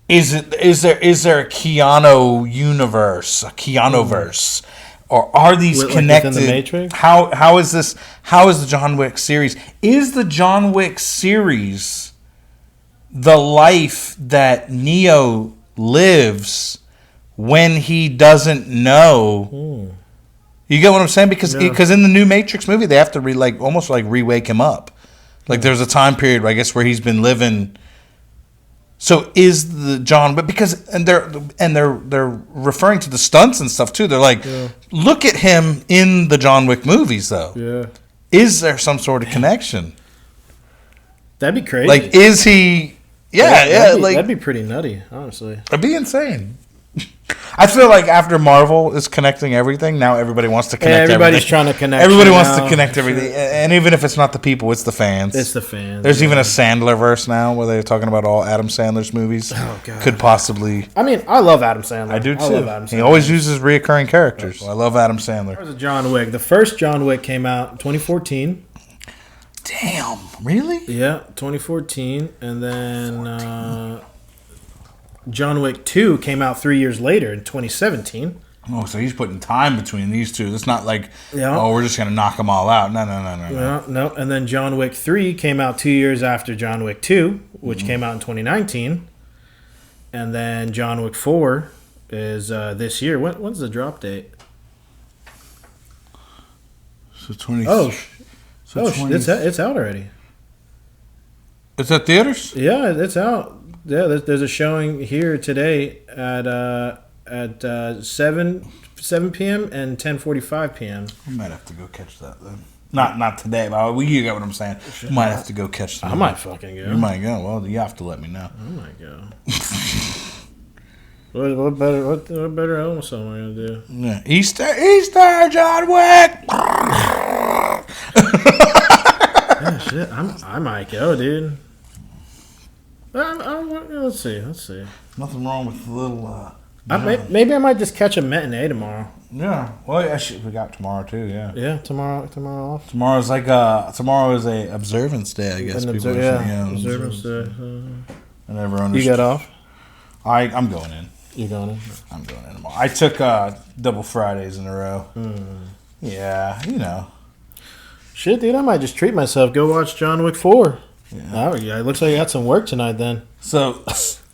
is there a Keanu universe, a Keanu-verse? Or are these connected? Within the Matrix? How is this? How is the John Wick series? Is the John Wick series the life that Neo lives when he doesn't know? You get what I'm saying? Because in the new Matrix movie, they have to almost re-wake him up. Like there's a time period, I guess, where he's been living. So is the John Wick, because they're referring to the stunts and stuff too. They're like, look at him in the John Wick movies, though. Yeah. Is there some sort of connection? That'd be crazy. Like, is he? Yeah, that'd be pretty nutty, honestly. It'd be insane. I feel like after Marvel is connecting everything, now everybody wants to connect everybody's trying to connect. Everybody wants to connect everything. And even if it's not the people, it's the fans. It's the fans. There's even a Sandler verse now where they're talking about all Adam Sandler's movies. Oh, God. Could possibly. I mean, I love Adam Sandler. I do, too. I love Adam Sandler. He always uses reoccurring characters. I love Adam Sandler. There's a John Wick. The first John Wick came out in 2014. Damn. Really? Yeah, 2014. And then... John Wick 2 came out 3 years later in 2017. Oh, so he's putting time between these two. It's not like, we're just going to knock them all out. No. And then John Wick 3 came out 2 years after John Wick 2, which came out in 2019. And then John Wick 4 is this year. When's the drop date? So 20. It's out already. It's at theaters? Yeah, it's out. Yeah, there's a showing here today at 7 p.m. and 10:45 p.m. I might have to go catch that then. Not today, but you get what I'm saying. You might have to go catch that. I might fucking go. You might go. Well, you have to let me know. I might go. What better illness am I gonna do? Yeah. Easter, John Wick. Yeah, shit. I might go, dude. Let's see. Nothing wrong with a little. Maybe I might just catch a matinee tomorrow. Yeah. Well, we got tomorrow too. Yeah. Yeah. Tomorrow off. Tomorrow is a observance day. I guess observance day. And everyone. You got off? I'm going in. You going in? I'm going in tomorrow. I took double Fridays in a row. Yeah, you know. Shit, dude, I might just treat myself. Go watch John Wick 4. Yeah. It looks like you got some work tonight then. So,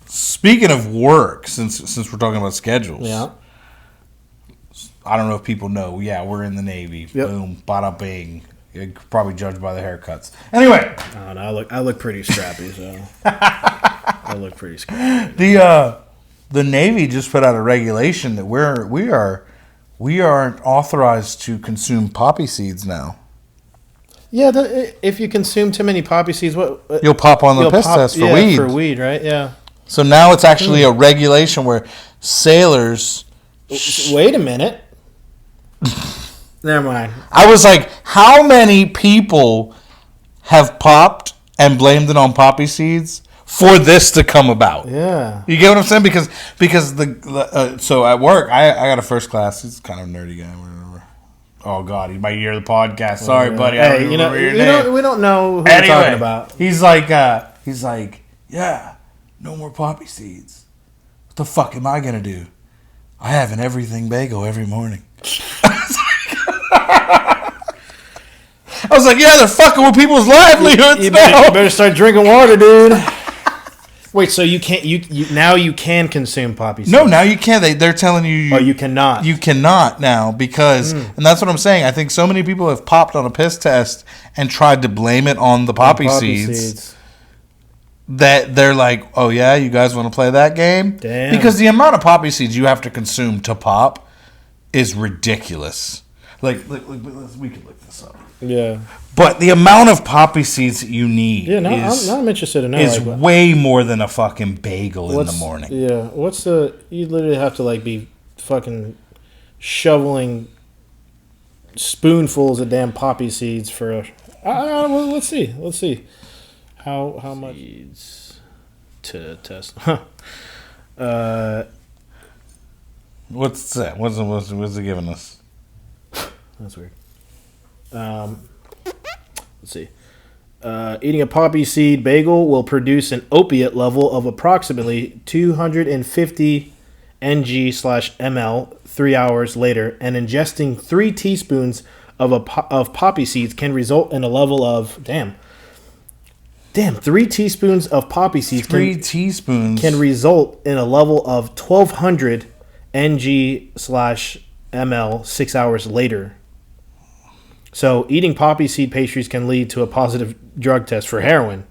speaking of work, since we're talking about schedules, I don't know if people know. Yeah, we're in the Navy. Yep. Boom, bada bing. You could probably judge by the haircuts. Anyway, I look pretty scrappy. So I look pretty scrappy. The Navy just put out a regulation that we aren't authorized to consume poppy seeds now. Yeah, if you consume too many poppy seeds, you'll pop on the piss test for weed. For weed, right? Yeah. So now it's actually a regulation where sailors. Wait a minute. Never mind. I was like, how many people have popped and blamed it on poppy seeds for this to come about? Yeah. You get what I'm saying? Because so at work, I got a first class. He's kind of a nerdy guy. Oh God, he might hear the podcast. Sorry, buddy. I don't remember your name. We don't know who we're talking about. He's like, yeah, no more poppy seeds. What the fuck am I gonna do? I have an everything bagel every morning. I was like, yeah, they're fucking with people's livelihoods now. You better start drinking water, dude. Wait, so you can't? You can consume poppy seeds? No, now you can't. They're telling you. Oh, you cannot. You cannot now because, and that's what I'm saying. I think so many people have popped on a piss test and tried to blame it on the poppy seeds. that they're like, oh yeah, you guys want to play that game? Damn. Because the amount of poppy seeds you have to consume to pop is ridiculous. Like we could look this up. Yeah. But the amount of poppy seeds that you need I'm interested in that. Is way more than a fucking bagel in the morning. Yeah. You literally have to like be fucking shoveling spoonfuls of damn poppy seeds for well, let's see. How much seeds to test. What's that? What's it giving us? That's weird. Let's see. Eating a poppy seed bagel will produce an opiate level of approximately 250 ng/ml 3 hours later, and ingesting 3 teaspoons of poppy seeds can result in a level of 3 teaspoons of poppy seeds. 3 teaspoons can result in a level of 1,200 ng/ml 6 hours later. So, eating poppy seed pastries can lead to a positive drug test for heroin.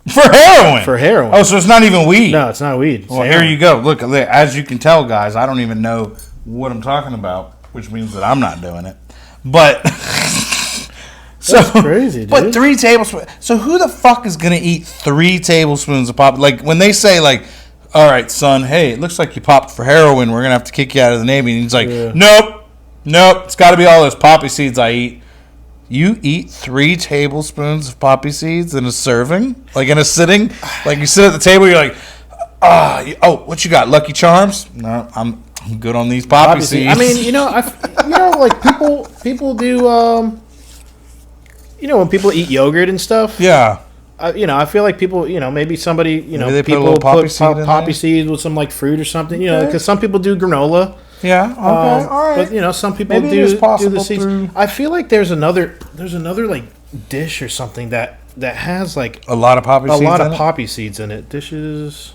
For heroin? For heroin. Oh, so it's not even weed? No, it's not weed. Well, here you go. Look, as you can tell, guys, I don't even know what I'm talking about, which means that I'm not doing it. But... That's crazy, dude. But 3 tablespoons... So who the fuck is going to eat 3 tablespoons of pop... Like, when they say, like, all right, son, hey, it looks like you popped for heroin. We're going to have to kick you out of the Navy. And he's like, nope. It's got to be all those poppy seeds I eat. You eat 3 tablespoons of poppy seeds in a serving? Like in a sitting? Like you sit at the table, you're like, what you got? Lucky Charms? No, I'm good on these poppy seeds. I mean, like people do, when people eat yogurt and stuff. Yeah. I feel like people, maybe somebody, maybe they people put poppy seeds with some like fruit or something, because some people do granola. Yeah. Okay. All right. But some people maybe do the seeds. Through... I feel like there's another like dish or something that has like a lot of poppy seeds in it. Dishes.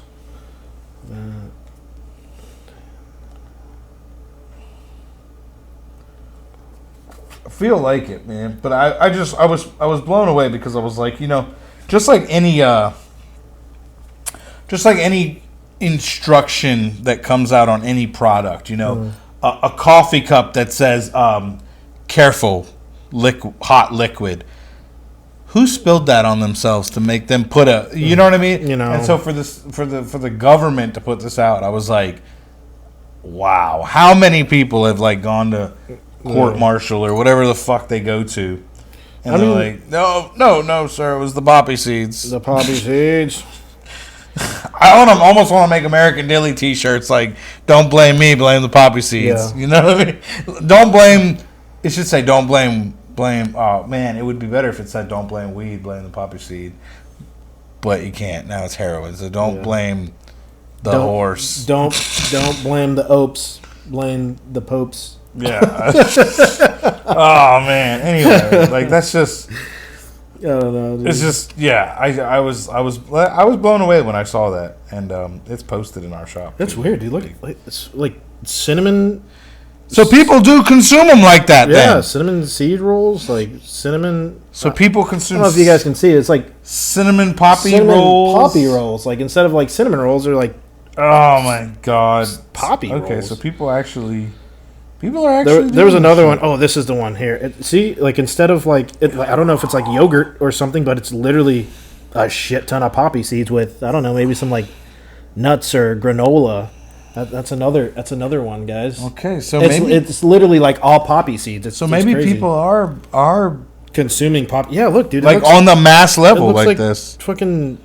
I feel like it, man. But I was blown away because I was like, just like any instruction that comes out on any product, a coffee cup that says careful hot liquid. Who spilled that on themselves to make them put you know what I mean? And so for the government to put this out, I was like, wow, how many people have like gone to court martial or whatever the fuck they go to, and they're like, no, sir, it was the poppy seeds. The poppy seeds. I almost want to make American Dilly T-shirts like, don't blame me, blame the poppy seeds. Yeah. You know what I mean? Don't blame. It should say don't blame. Oh man, it would be better if it said don't blame weed, blame the poppy seed. But you can't. Now it's heroin, so don't blame the horse. Don't blame the opes. Blame the popes. Yeah. Oh man. Anyway, like that's just. I don't know, dude. It's just I was blown away when I saw that, and it's posted in our shop. That's weird, dude. Look, it's like cinnamon. So people do consume them like that. Yeah, then. Cinnamon seed rolls, like cinnamon. So people consume. I don't know if you guys can see it. It's like cinnamon poppy rolls. Poppy rolls, like instead of like cinnamon rolls, they're like. Oh my god, poppy rolls. Okay, so people are actually. There was another one. Oh, this is the one here. See, like instead of like, I don't know if it's like yogurt or something, but it's literally a shit ton of poppy seeds with, I don't know, maybe some like nuts or granola. That's another one, guys. Okay, so it's literally like all poppy seeds. So maybe people are consuming pop. Yeah, look, dude. Like on the mass level, like this. Fucking.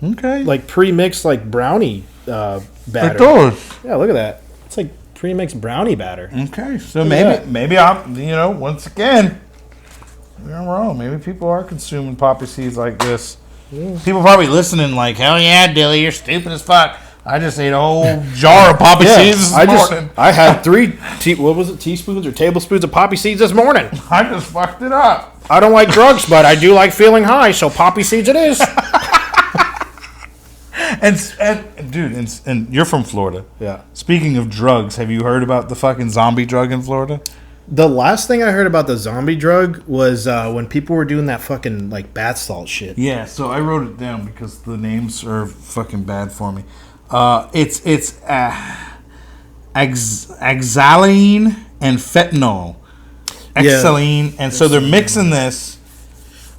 Okay. Like pre-mixed like brownie batter. Like those. Yeah, look at that. It's like pre-mixed brownie batter. Okay, so maybe I'm once again, I'm wrong. Maybe people are consuming poppy seeds like this. Yeah. People probably listening like, hell yeah, Dilly, you're stupid as fuck. I just ate a whole jar of poppy seeds this morning. I had 3 teaspoons or tablespoons of poppy seeds this morning. I just fucked it up. I don't like drugs, but I do like feeling high, so poppy seeds it is. And dude, and you're from Florida. Yeah. Speaking of drugs, have you heard about the fucking zombie drug in Florida? The last thing I heard about the zombie drug was when people were doing that fucking like bath salt shit. Yeah, so I wrote it down because the names are fucking bad for me. It's oxaline and fentanyl. Oxaline, and so they're mixing this.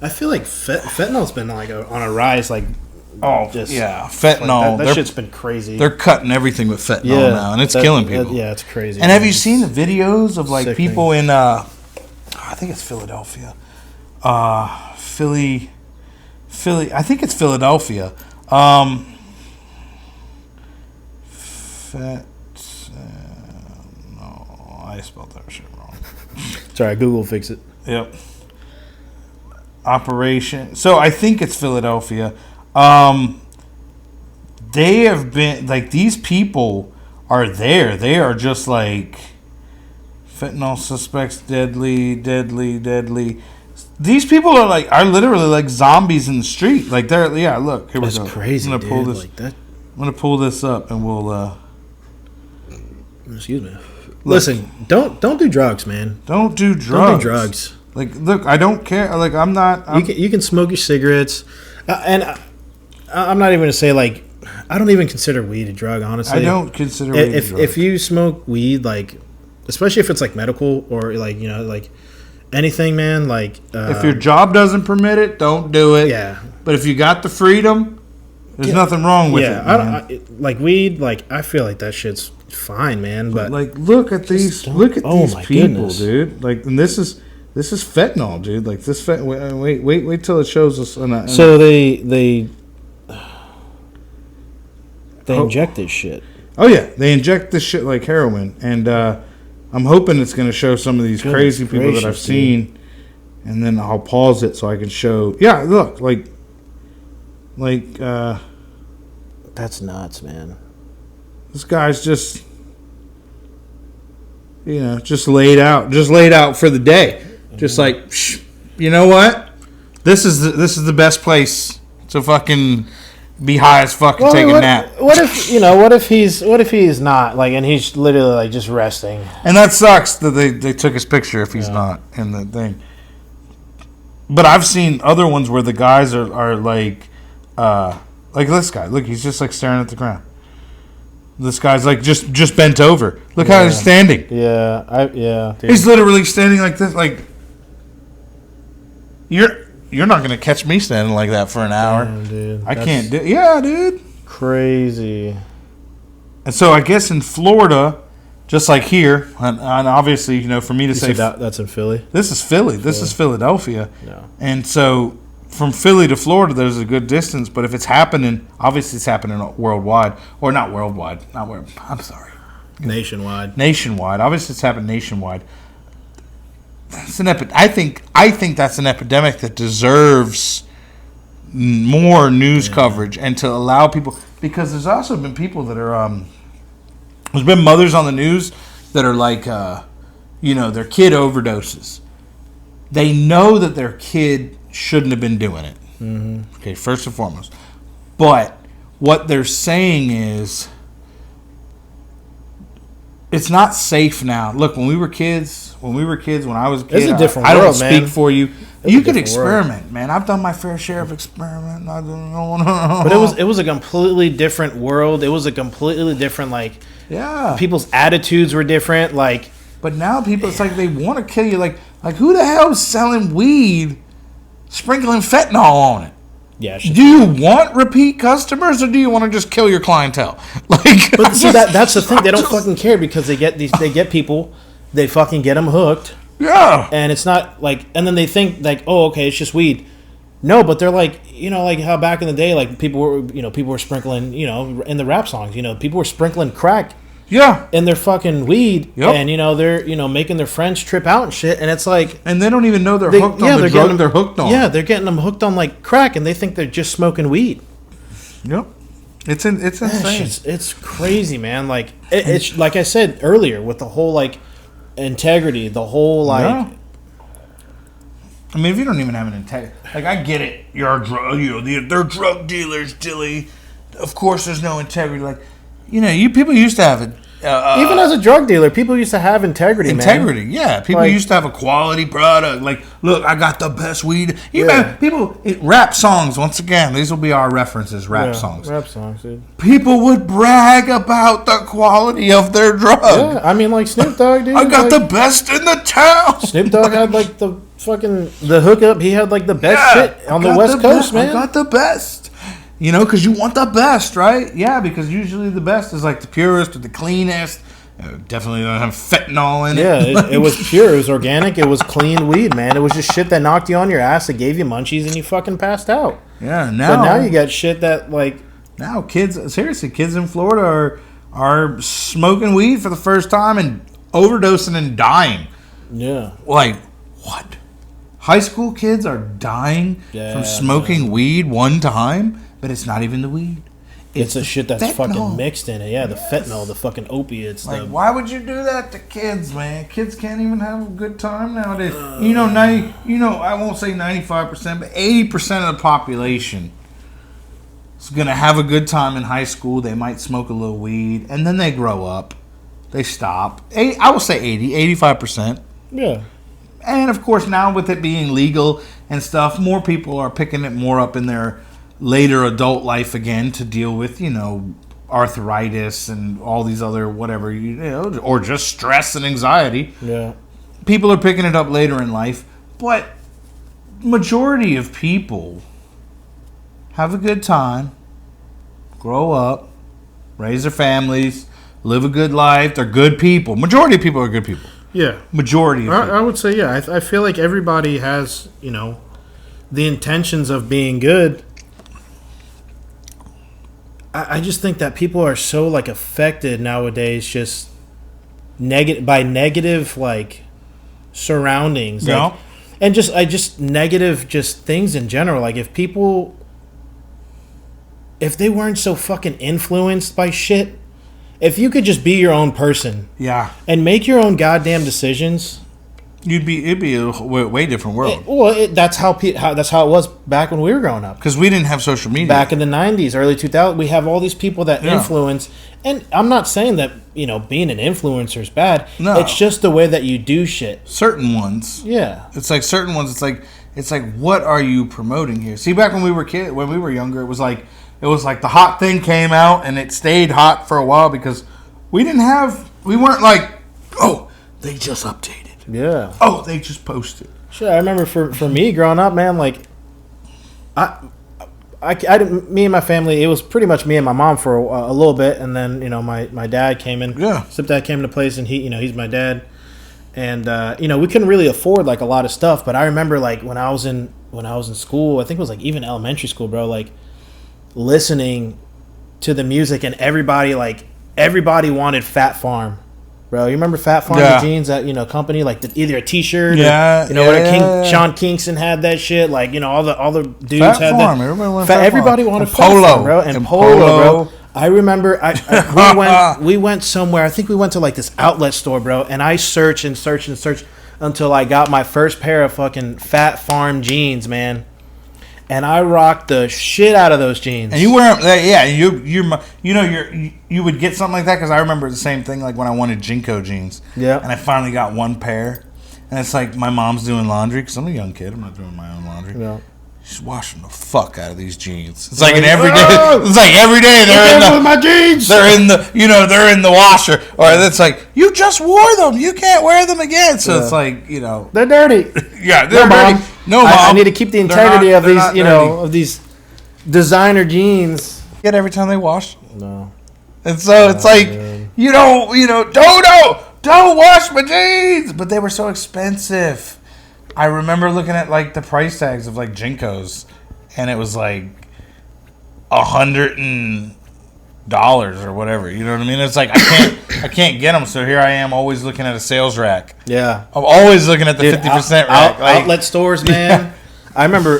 I feel like fentanyl's been like on a rise. Like, fentanyl. Like that shit's been crazy. They're cutting everything with fentanyl now, and it's killing people. It's crazy. And have you seen the videos of like people in? I think it's Philadelphia, Philly. I think it's Philadelphia. No, I spelled that shit wrong. Sorry, Google fix it. Yep. Operation. So I think it's Philadelphia. They have been like, these people are there. They are just like fentanyl suspects, deadly. These people are literally like zombies in the street. Like they're look, here we go. That's crazy. I'm gonna pull this. Like that. I'm gonna pull this up and we'll. Excuse me. Listen, don't do drugs, man. Don't do drugs. Don't do drugs. Like, look, I don't care. Like, I'm not. You can smoke your cigarettes, and I'm not even gonna say like I don't even consider weed a drug. Honestly, I don't consider weed a drug. If you smoke weed, like especially if it's like medical or like like anything, man. Like if your job doesn't permit it, don't do it. Yeah. But if you got the freedom, there's nothing wrong with it. Yeah, like weed. Like I feel like that shit's fine, man. But like, look at these people, goodness. Dude. Like, and this is fentanyl, dude. Like this. Wait till it shows us. So they inject this shit. Oh yeah, they inject this shit like heroin, and I'm hoping it's going to show some of these crazy people that I've seen, and then I'll pause it so I can show. Yeah, look, like. That's nuts, man. This guy's just, just laid out for the day. Just like, you know what? This is the best place to fucking be high as fuck and take a nap. What if he's not like, and he's literally like just resting? And that sucks that they took his picture if he's not in the thing. But I've seen other ones where the guys are like this guy. Look, he's just like staring at the ground. This guy's like just bent over. Look how he's standing. Yeah, dude. He's literally standing like this. Like you're not gonna catch me standing like that for an hour. Damn, dude. I can't do. Yeah, dude. Crazy. And so I guess in Florida, just like here, and obviously for me to say that's in Philly. This is Philly. This is Philadelphia. Yeah. And so from Philly to Florida, there's a good distance. But if it's happening, obviously it's happening worldwide, or not worldwide. I'm sorry. Nationwide. Obviously it's happening nationwide. That's I think that's an epidemic that deserves more news coverage and to allow people, because there's also been people that are there's been mothers on the news that are like their kid overdoses. They know that their kid shouldn't have been doing it. Mm-hmm. Okay, first and foremost. But what they're saying is it's not safe now. Look, when I was a kid, it's a different I world, don't speak for you. You can experiment, world. man. I've done my fair share of experiment. But it was a completely different world. It was a completely different people's attitudes were different. But now people, it's like they want to kill you. Like who the hell is selling weed, sprinkling fentanyl on it? Yeah. Do you want repeat customers, or do you want to just kill your clientele? But see, that's the thing. They don't fucking care because they get people, they fucking get them hooked. Yeah. And it's not and then they think oh, okay, it's just weed. No, but they're like how back in the day, people were sprinkling, in the rap songs, people were sprinkling crack. Yeah. In their fucking weed. Yep. And, they're, making their friends trip out and shit. And it's like... And they don't even know they're hooked on the drug they're hooked on. Yeah, they're getting them hooked on, crack, and they think they're just smoking weed. Yep. It's insane. It's crazy, man. It's like I said earlier, with the whole, integrity, the whole, Yeah. I mean, if you don't even have an integrity... I get it. You're a drug... they're drug dealers, Dilly. Of course there's no integrity. You people used to have it. Even as a drug dealer, people used to have integrity, Integrity, man. yeah. People used to have a quality product. Like, look, I got the best weed. Rap songs, once again, these will be our references, rap songs. Rap songs, dude. People would brag about the quality of their drug. Yeah, I mean, like Snoop Dogg, dude. I got the best in the town. Snoop Dogg had, like, the hookup. He had, like, the best shit on the West Coast, man. I got the best. You know, because you want the best, right? Yeah, because usually the best is like the purest or the cleanest. Definitely don't have fentanyl in it. Yeah, it was pure. It was organic. It was clean weed, man. It was just shit that knocked you on your ass, that gave you munchies, and you fucking passed out. Yeah, but now you got shit that, like... Now kids in Florida are smoking weed for the first time and overdosing and dying. Yeah. Like, what? High school kids are dying from smoking weed one time? But it's not even the weed. It's the shit that's fucking mixed in it. Yeah, the fentanyl, the fucking opiates. Like, why would you do that to kids, man? Kids can't even have a good time nowadays. I won't say 95%, but 80% of the population is going to have a good time in high school. They might smoke a little weed, and then they grow up. They stop. I will say 85%. Yeah. And, of course, now with it being legal and stuff, more people are picking it more up in their later adult life again to deal with, arthritis and all these other whatever, or just stress and anxiety. Yeah. People are picking it up later in life, but majority of people have a good time, grow up, raise their families, live a good life. They're good people. Majority of people are good people. Yeah. Majority of people. I would say, yeah. I feel like everybody has, the intentions of being good. I just think that people are so, like, affected nowadays just by negative, like, surroundings. Yeah. Like, and just negative just things in general. Like, if they weren't so fucking influenced by shit, if you could just be your own person. Yeah. And make your own goddamn decisions. It'd be a way different world. That's how it was back when we were growing up. Because we didn't have social media. Back in the 90s, early 2000s, we have all these people that influence. And I'm not saying that, being an influencer is bad. No. It's just the way that you do shit. Certain ones. Yeah. It's like certain ones, it's like what are you promoting here? See, back when we were younger, it was like the hot thing came out and it stayed hot for a while because we weren't like, oh, they just updated. Yeah. Oh, they just posted. Shit, I remember for me growing up, man, like, me and my family, it was pretty much me and my mom for a little bit, and then, my dad came in. Yeah. Stepdad came into place, and he's my dad. And, we couldn't really afford, like, a lot of stuff, but I remember, like, when I was in school, I think it was, like, even elementary school, bro, like, listening to the music, and everybody wanted Fat Farm. Bro, you remember Fat Farm, the jeans that, company, like either a T-shirt or, Sean Kingston had that shit. Like, all the dudes Fat had Farm. that. Everybody wanted Fat Polo, Farm, bro. And Polo, bro. I remember we went somewhere. I think we went to like this outlet store, bro. And I searched until I got my first pair of fucking Fat Farm jeans, man. And I rocked the shit out of those jeans. And you wear them, you would get something like that because I remember the same thing like when I wanted Jinko jeans. Yeah. And I finally got one pair, and it's like my mom's doing laundry because I'm a young kid. I'm not doing my own laundry. Yeah. She's washing the fuck out of these jeans. It's like every day they're in my jeans. They're in the washer, or it's like you just wore them. You can't wear them again. So it's like they're dirty. Yeah, they're dirty. Mom. No, Mom. I need to keep the integrity of these, of these designer jeans. Get every time they wash. No. And so it's like don't wash my jeans. But they were so expensive. I remember looking at like the price tags of like Jinkos, and it was like $100 or whatever. You know what I mean? It's like I can't get them. So here I am, always looking at a sales rack. Yeah, I'm always looking at the 50% rack. Outlet stores, man. Yeah. I remember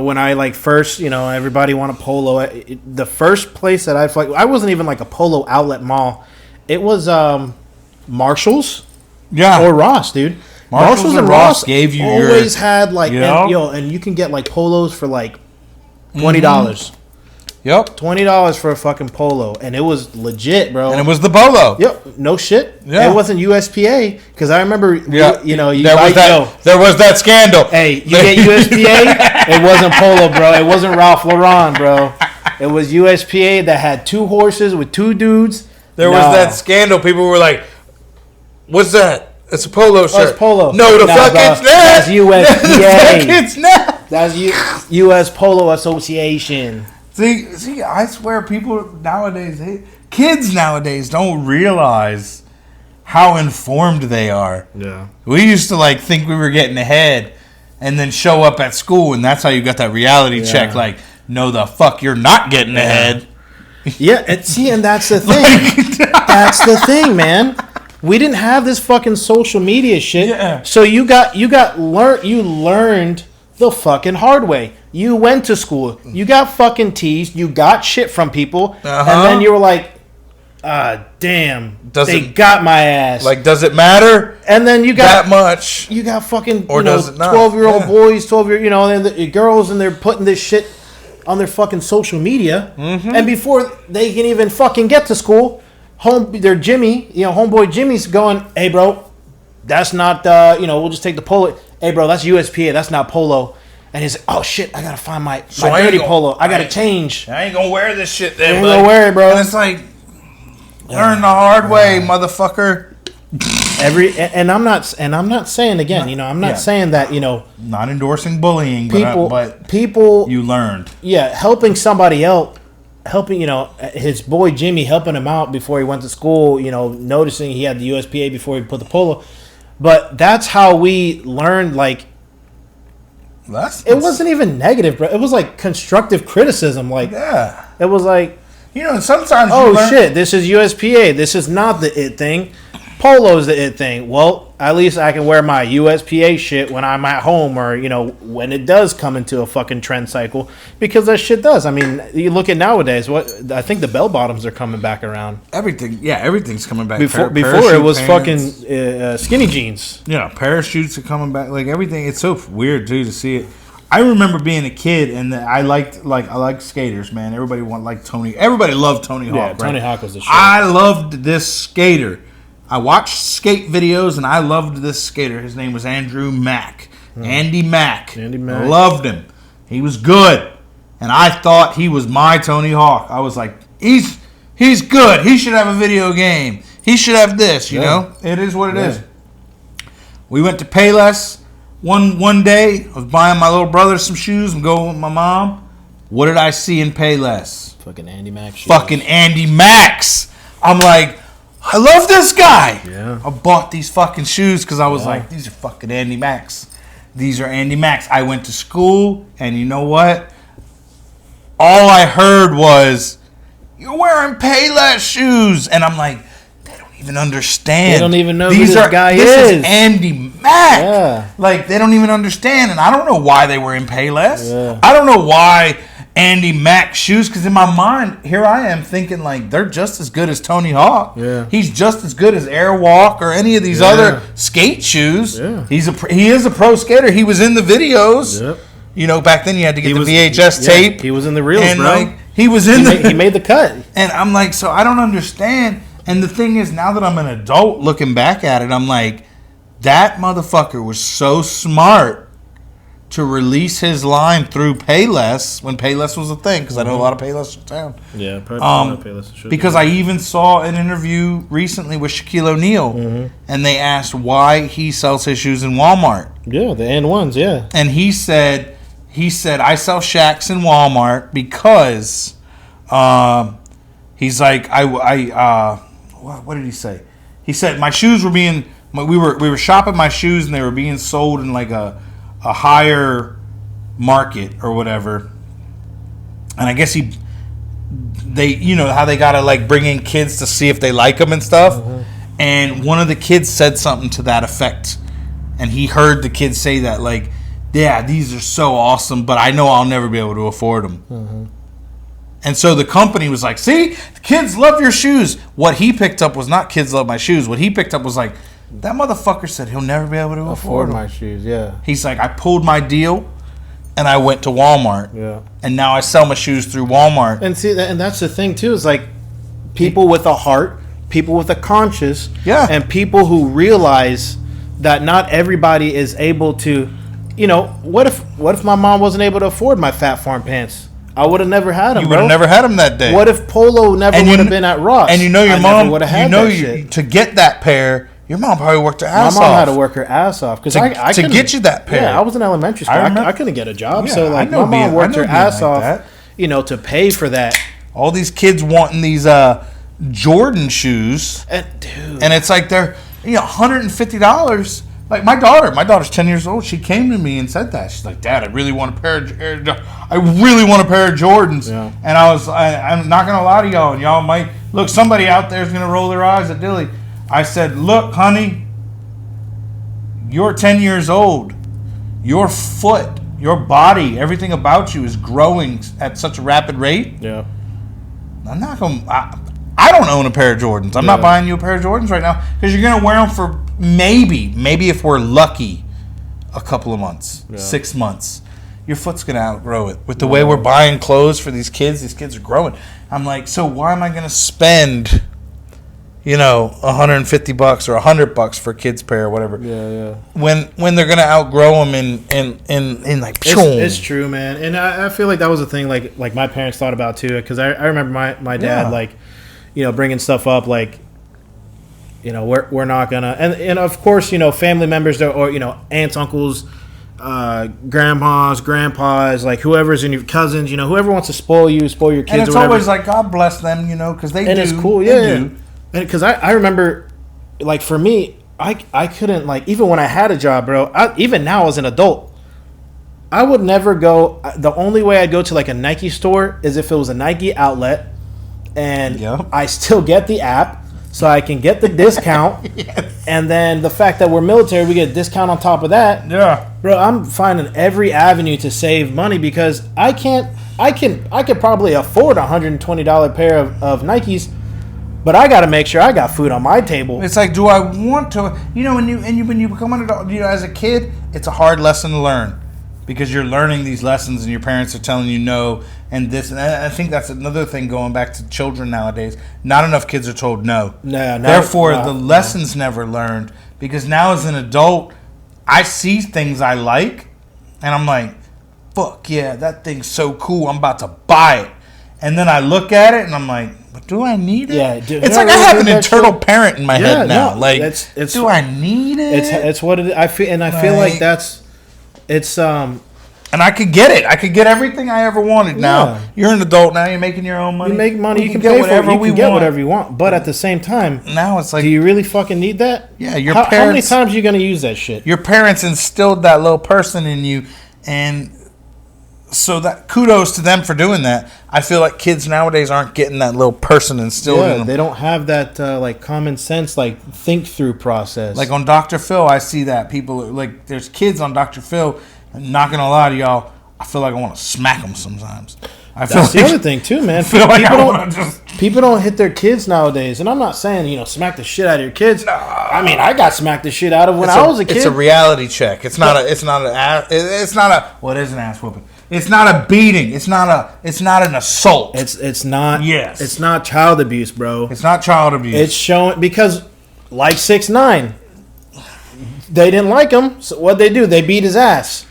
when I like first, everybody wanted Polo. The first place that I wasn't even like a Polo outlet mall. It was Marshalls, or Ross, dude. Marshalls and Ross gave you always had like and you can get like Polos for like $20. Yep. $20 for a fucking polo, and it was legit, bro. And it was the polo. Yep. No shit. Yeah. It wasn't USPA because I remember. Yeah. There was that scandal. Hey, you get USPA? It wasn't polo, bro. It wasn't Ralph Lauren, bro. It was USPA that had 2 horses with 2 dudes. There was that scandal. People were like, "What's that? It's a polo shirt." Oh, it's polo. No, the fuck it's not. That's USPA. It's not. That's U.S. Polo Association. See, I swear, people nowadays, kids nowadays, don't realize how informed they are. Yeah. We used to like think we were getting ahead, and then show up at school, and that's how you got that reality check. Like, no, the fuck, you're not getting ahead. Yeah, and that's the thing. That's the thing, man. We didn't have this fucking social media shit. Yeah. So you learned the fucking hard way. You went to school. You got fucking teased. You got shit from people, and then you were like, damn, they got my ass. Like, does it matter? And then you got that much. You got fucking or does it not? 12-year-old boys, 12-year, and the girls, and they're putting this shit on their fucking social media, and before they can even fucking get to school, homeboy Jimmy's going, "Hey, bro, that's not, we'll just take the polo. Hey, bro, that's USPA. That's not polo." And he's like, "Oh shit, I gotta find my dirty polo. I gotta change. I ain't gonna wear this shit then. I ain't gonna wear it, bro." And it's like, learn the hard way, motherfucker. And I'm not saying again, I'm not saying that, not endorsing bullying, but people you learned. Yeah, helping somebody else, helping, his boy Jimmy, helping him out before he went to school, noticing he had the USPA before he put the polo. But that's how we learned, like, it wasn't even negative, bro. It was like constructive criticism. Like, it was like, sometimes shit, this is USPA. This is not the it thing. Polo's the it thing. Well, at least I can wear my USPA shit when I'm at home, or when it does come into a fucking trend cycle, because that shit does. I mean, you look at nowadays. What I think the bell bottoms are coming back around. Everything's coming back. Before it was pants, fucking skinny jeans. Yeah, parachutes are coming back. Like everything, it's so weird too to see it. I remember being a kid and I liked skaters, man. Everybody Tony. Everybody loved Tony Hawk. Yeah, Tony Hawk was the shit. I loved this skater. I watched skate videos and I loved this skater. His name was Andrew Mack. Andy Mack. I loved him. He was good. And I thought he was my Tony Hawk. I was like, he's good. He should have a video game. He should have this, you know? It is what it is. We went to Payless one day. I was buying my little brother some shoes and going with my mom. What did I see in Payless? Fucking Andy Mack shoes. Fucking Andy Macks. I'm like, I love this guy. Yeah. I bought these fucking shoes because I was like, these are fucking Andy Macks. These are Andy Macks. I went to school, and you know what? All I heard was, "You're wearing Payless shoes," and I'm like, they don't even understand. They don't even know who this guy is. This is Andy Mack. Yeah. Like, they don't even understand, and I don't know why they were in Payless. Yeah. I don't know why Andy Mack shoes, because in my mind, here I am thinking like they're just as good as Tony Hawk. Yeah. He's just as good as Airwalk or any of these other skate shoes. Yeah. He is a pro skater. He was in the videos. Yep. Back then you had to get the VHS tape. He was in the reels, and bro. He made the cut. And I'm like, so I don't understand. And the thing is, now that I'm an adult looking back at it, I'm like, that motherfucker was so smart to release his line through Payless when Payless was a thing, because I know a lot of Payless in town. Yeah, Payless. Because I even saw an interview recently with Shaquille O'Neal, and they asked why he sells his shoes in Walmart. Yeah, the N1s, yeah. And he said, I sell Shaqs in Walmart because he's like, what did he say? He said my shoes were we were shopping my shoes and they were being sold in like a higher market or whatever. And I guess they how they gotta like bring in kids to see if they like them and stuff. And one of the kids said something to that effect, and he heard the kids say that, like, yeah, these are so awesome, but I know I'll never be able to afford them. And so the company was like, see, kids love your shoes. What he picked up was not kids love my shoes. What he picked up was like, that motherfucker said he'll never be able to afford my shoes, yeah. He's like, I pulled my deal, and I went to Walmart. Yeah. And now I sell my shoes through Walmart. And see, and that's the thing too. Is like people with a heart, people with a conscience, and people who realize that not everybody is able to. You know, what if my mom wasn't able to afford my Fat Farm pants? I would have never had them. You would have never had them that day. What if Polo never would have been at Ross? And your mom would have had that shit. To get that pair. Your mom probably worked her ass off. My mom had to work her ass off because I to get you that pair. Yeah, I was in elementary school. I couldn't get a job, yeah, so like my mom worked her ass off, to pay for that. All these kids wanting these Jordan shoes, and it's like they're $150. Like my daughter's 10 years old. She came to me and said that. She's like, Dad, I really want a pair of Jordans. Yeah. And I'm not gonna lie to y'all, and y'all might look. Somebody out there is gonna roll their eyes at Dilly. I said, look, honey, you're 10 years old. Your foot, your body, everything about you is growing at such a rapid rate. Yeah. I'm not gonna. I don't own a pair of Jordans. I'm not buying you a pair of Jordans right now because you're gonna wear them for maybe if we're lucky, a couple of months, 6 months. Your foot's gonna outgrow it. With the way we're buying clothes for these kids are growing. I'm like, so why am I gonna spend, $150 or $100 for a kid's pair or whatever? Yeah. When they're gonna outgrow them in like. It's true, man, and I feel like that was a thing like my parents thought about too, because I remember my dad bringing stuff up like. We're not gonna, and of course, family members or aunts, uncles, grandmas, grandpas, like whoever's in your cousins, whoever wants to spoil your kids. And it's always like God bless them, because they do. And it's cool, yeah. And because I remember, like for me, I couldn't even when I had a job, bro. Even now as an adult, I would never go. The only way I'd go to like a Nike store is if it was a Nike outlet, and I still get the app. So I can get the discount, and then the fact that we're military, we get a discount on top of that. Yeah, bro, I'm finding every avenue to save money because I could probably afford a $120 pair of Nikes, but I got to make sure I got food on my table. It's like, do I want to? When you become an adult, as a kid, it's a hard lesson to learn because you're learning these lessons, and your parents are telling you no. And this, and I think that's another thing going back to children nowadays. Not enough kids are told no. Therefore, the lessons never learned. Because now as an adult, I see things I like, and I'm like, fuck yeah, that thing's so cool. I'm about to buy it. And then I look at it, and I'm like, but do I need it? Yeah, it's like I have an internal parent in my head now. Do I need it? It's what it. I feel like it's. And I could get it. I could get everything I ever wanted. Now you're an adult. Now you're making your own money. You make money. You can get whatever you get whatever you want. But at the same time, now it's like, do you really fucking need that? Yeah, how many times are you gonna use that shit? Your parents instilled that little person in you, and so that kudos to them for doing that. I feel like kids nowadays aren't getting that little person instilled in them. They don't have that common sense, think through process. Like on Dr. Phil, I see that people there's kids on Dr. Phil. I'm not gonna lie to y'all, I feel like I want to smack them sometimes. That's the other thing too, man. People don't hit their kids nation, and I'm not saying smack the shit out of your kids. No. I mean, I got smacked the shit out of when I was a kid. It's a reality check. It's not an ass whooping. It's not a beating. It's not an assault. It's not. Yes. It's not child abuse, bro. It's not child abuse. It's showing because 6ix9ine, they didn't like him. So what they do? They beat his ass.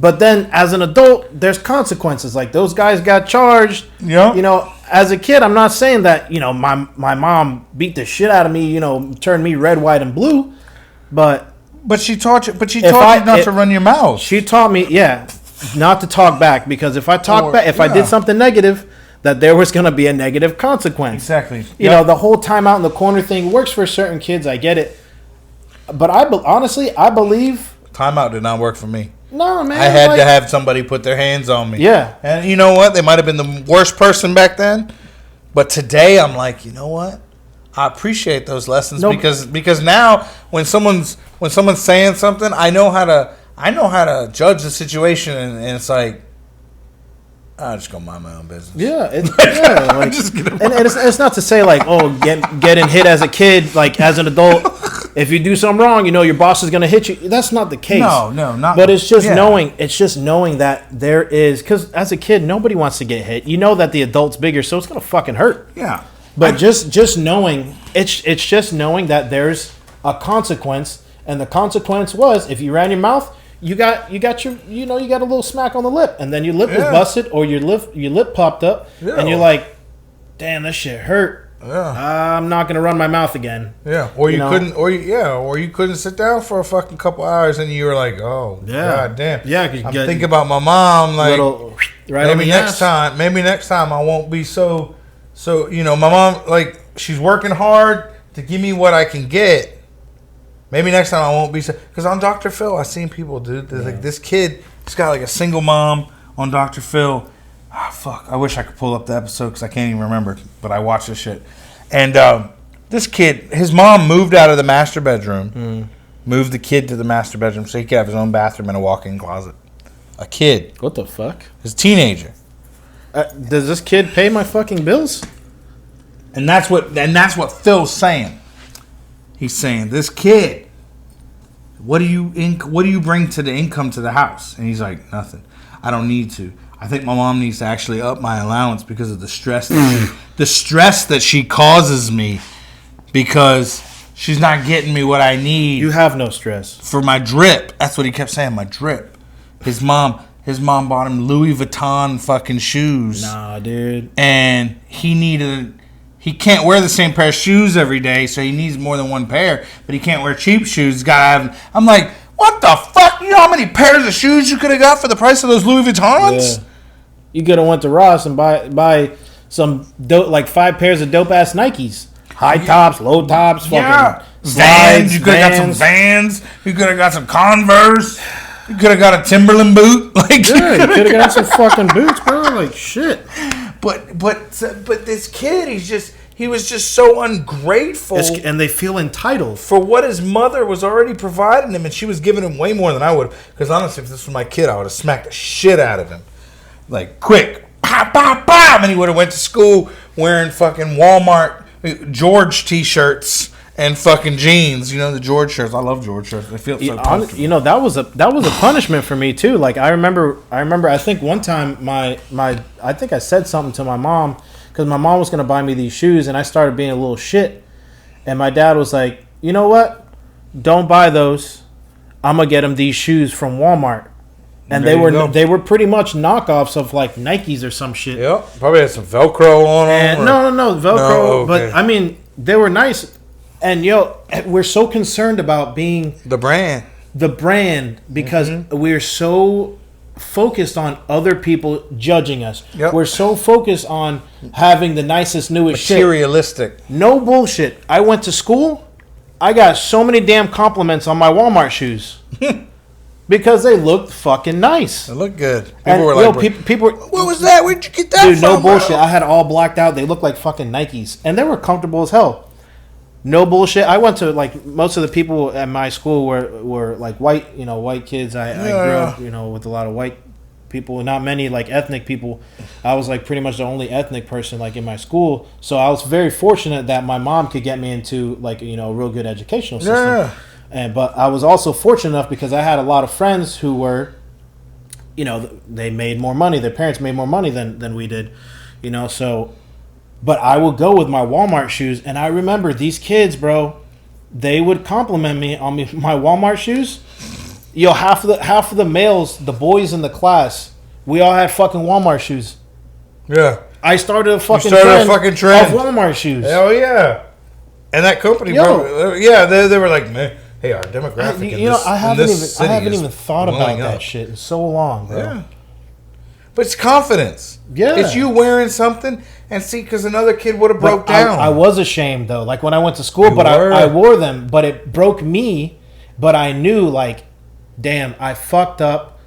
But then, as an adult, there's consequences. Like those guys got charged. Yeah. As a kid, I'm not saying that my mom beat the shit out of me. Turned me red, white, and blue. But she taught you. But she taught you not to run your mouth. She taught me, not to talk back, because if I talk back, if I did something negative, that there was going to be a negative consequence. Exactly. The whole time out in the corner thing works for certain kids. I get it. But honestly, I believe timeout did not work for me. No, man. I had to have somebody put their hands on me. Yeah. And you know what? They might have been the worst person back then. But today I'm like, you know what? I appreciate those lessons because now when someone's saying something, I know how to judge the situation, and it's like, I'll just go mind my own business. Yeah, and it's not to say getting hit as a kid, as an adult. if you do something wrong, your boss is gonna hit you. That's not the case. No, not. But it's just knowing. It's just knowing that there is, because as a kid, nobody wants to get hit. You know that the adult's bigger, so it's gonna fucking hurt. Yeah. But just knowing, it's just knowing that there's a consequence, and the consequence was if you ran your mouth, you got your you got a little smack on the lip, and then your lip was busted or your lip popped up, and you're like, damn, that shit hurt. Yeah. I'm not gonna run my mouth again. Yeah. Or you couldn't, or you couldn't sit down for a fucking couple hours, and you were like, oh, god damn. Yeah. I'm thinking about my mom, like maybe next time I won't be so. My mom, like, she's working hard to give me what I can get. Maybe next time I won't be so... Because on Dr. Phil, I've seen people, dude. Like, this kid, he's got, like, a single mom on Dr. Phil. Ah, fuck. I wish I could pull up the episode because I can't even remember. But I watched this shit. And this kid, his mom moved out of the master bedroom. Moved the kid to the master bedroom so he could have his own bathroom and a walk-in closet. A kid. What the fuck? His teenager. Does this kid pay my fucking bills? And that's what Phil's saying. He's saying, this kid, what do you bring to the income to the house? And he's like, nothing. I don't need to. I think my mom needs to actually up my allowance because of the stress that she causes me, because she's not getting me what I need. You have no stress. For my drip. That's what he kept saying, my drip. His mom bought him Louis Vuitton fucking shoes. Nah, dude. And he can't wear the same pair of shoes every day, so he needs more than one pair. But he can't wear cheap shoes. He's gotta have. I'm like, what the fuck? You know how many pairs of shoes you could have got for the price of those Louis Vuittons? Yeah. You could have went to Ross and buy some like 5 pairs of dope ass Nikes. High tops, low tops, fucking slides, Vans. You could have got some Vans. You could have got some Converse. You could have got a Timberland boot. Like, yeah, you could have got some fucking boots, bro. Like, shit. But this kid, he was just so ungrateful. And they feel entitled for what his mother was already providing him, and she was giving him way more than I would. Because honestly, if this was my kid, I would have smacked the shit out of him. Like, quick. Pop, pop, pop. And he would have went to school wearing fucking Walmart George t-shirts and fucking jeans, the George shirts. I love George shirts. They feel so comfortable. That was a punishment for me too. Like I remember. I think one time I think I said something to my mom because my mom was gonna buy me these shoes, and I started being a little shit. And my dad was like, "You know what? Don't buy those. I'm gonna get him these shoes from Walmart." And they were pretty much knockoffs of like Nikes or some shit. Yep, probably had some Velcro on them. No Velcro. No, okay. But I mean, they were nice. And we're so concerned about being the brand because we're so focused on other people judging us. Yep. We're so focused on having the nicest, newest materialistic shit. No bullshit. I went to school. I got so many damn compliments on my Walmart shoes because they looked fucking nice. They looked good. People were like, people. What was that? Where'd you get that dude, from? No bullshit. Bro? I had all blacked out. They looked like fucking Nikes, and they were comfortable as hell. No bullshit. I went to like most of the people at my school were like white, white kids. I grew up, with a lot of white people, not many like ethnic people. I was like pretty much the only ethnic person like in my school. So I was very fortunate that my mom could get me into like a real good educational system. Yeah. But I was also fortunate enough because I had a lot of friends who were, they made more money. Their parents made more money than we did, so. But I would go with my Walmart shoes, and I remember these kids, bro. They would compliment me on my Walmart shoes. Half of the males, the boys in the class, we all had fucking Walmart shoes. Yeah, I started a fucking trend of Walmart shoes. Hell yeah! And that company, bro, they were like, man, hey, our demographic. I haven't even thought about that shit in so long, bro. Yeah. But it's confidence. Yeah. It's you wearing something and see, because another kid would have broke down. I was ashamed, though. Like, when I went to school, I wore them. But it broke me. But I knew, like, damn, I fucked up.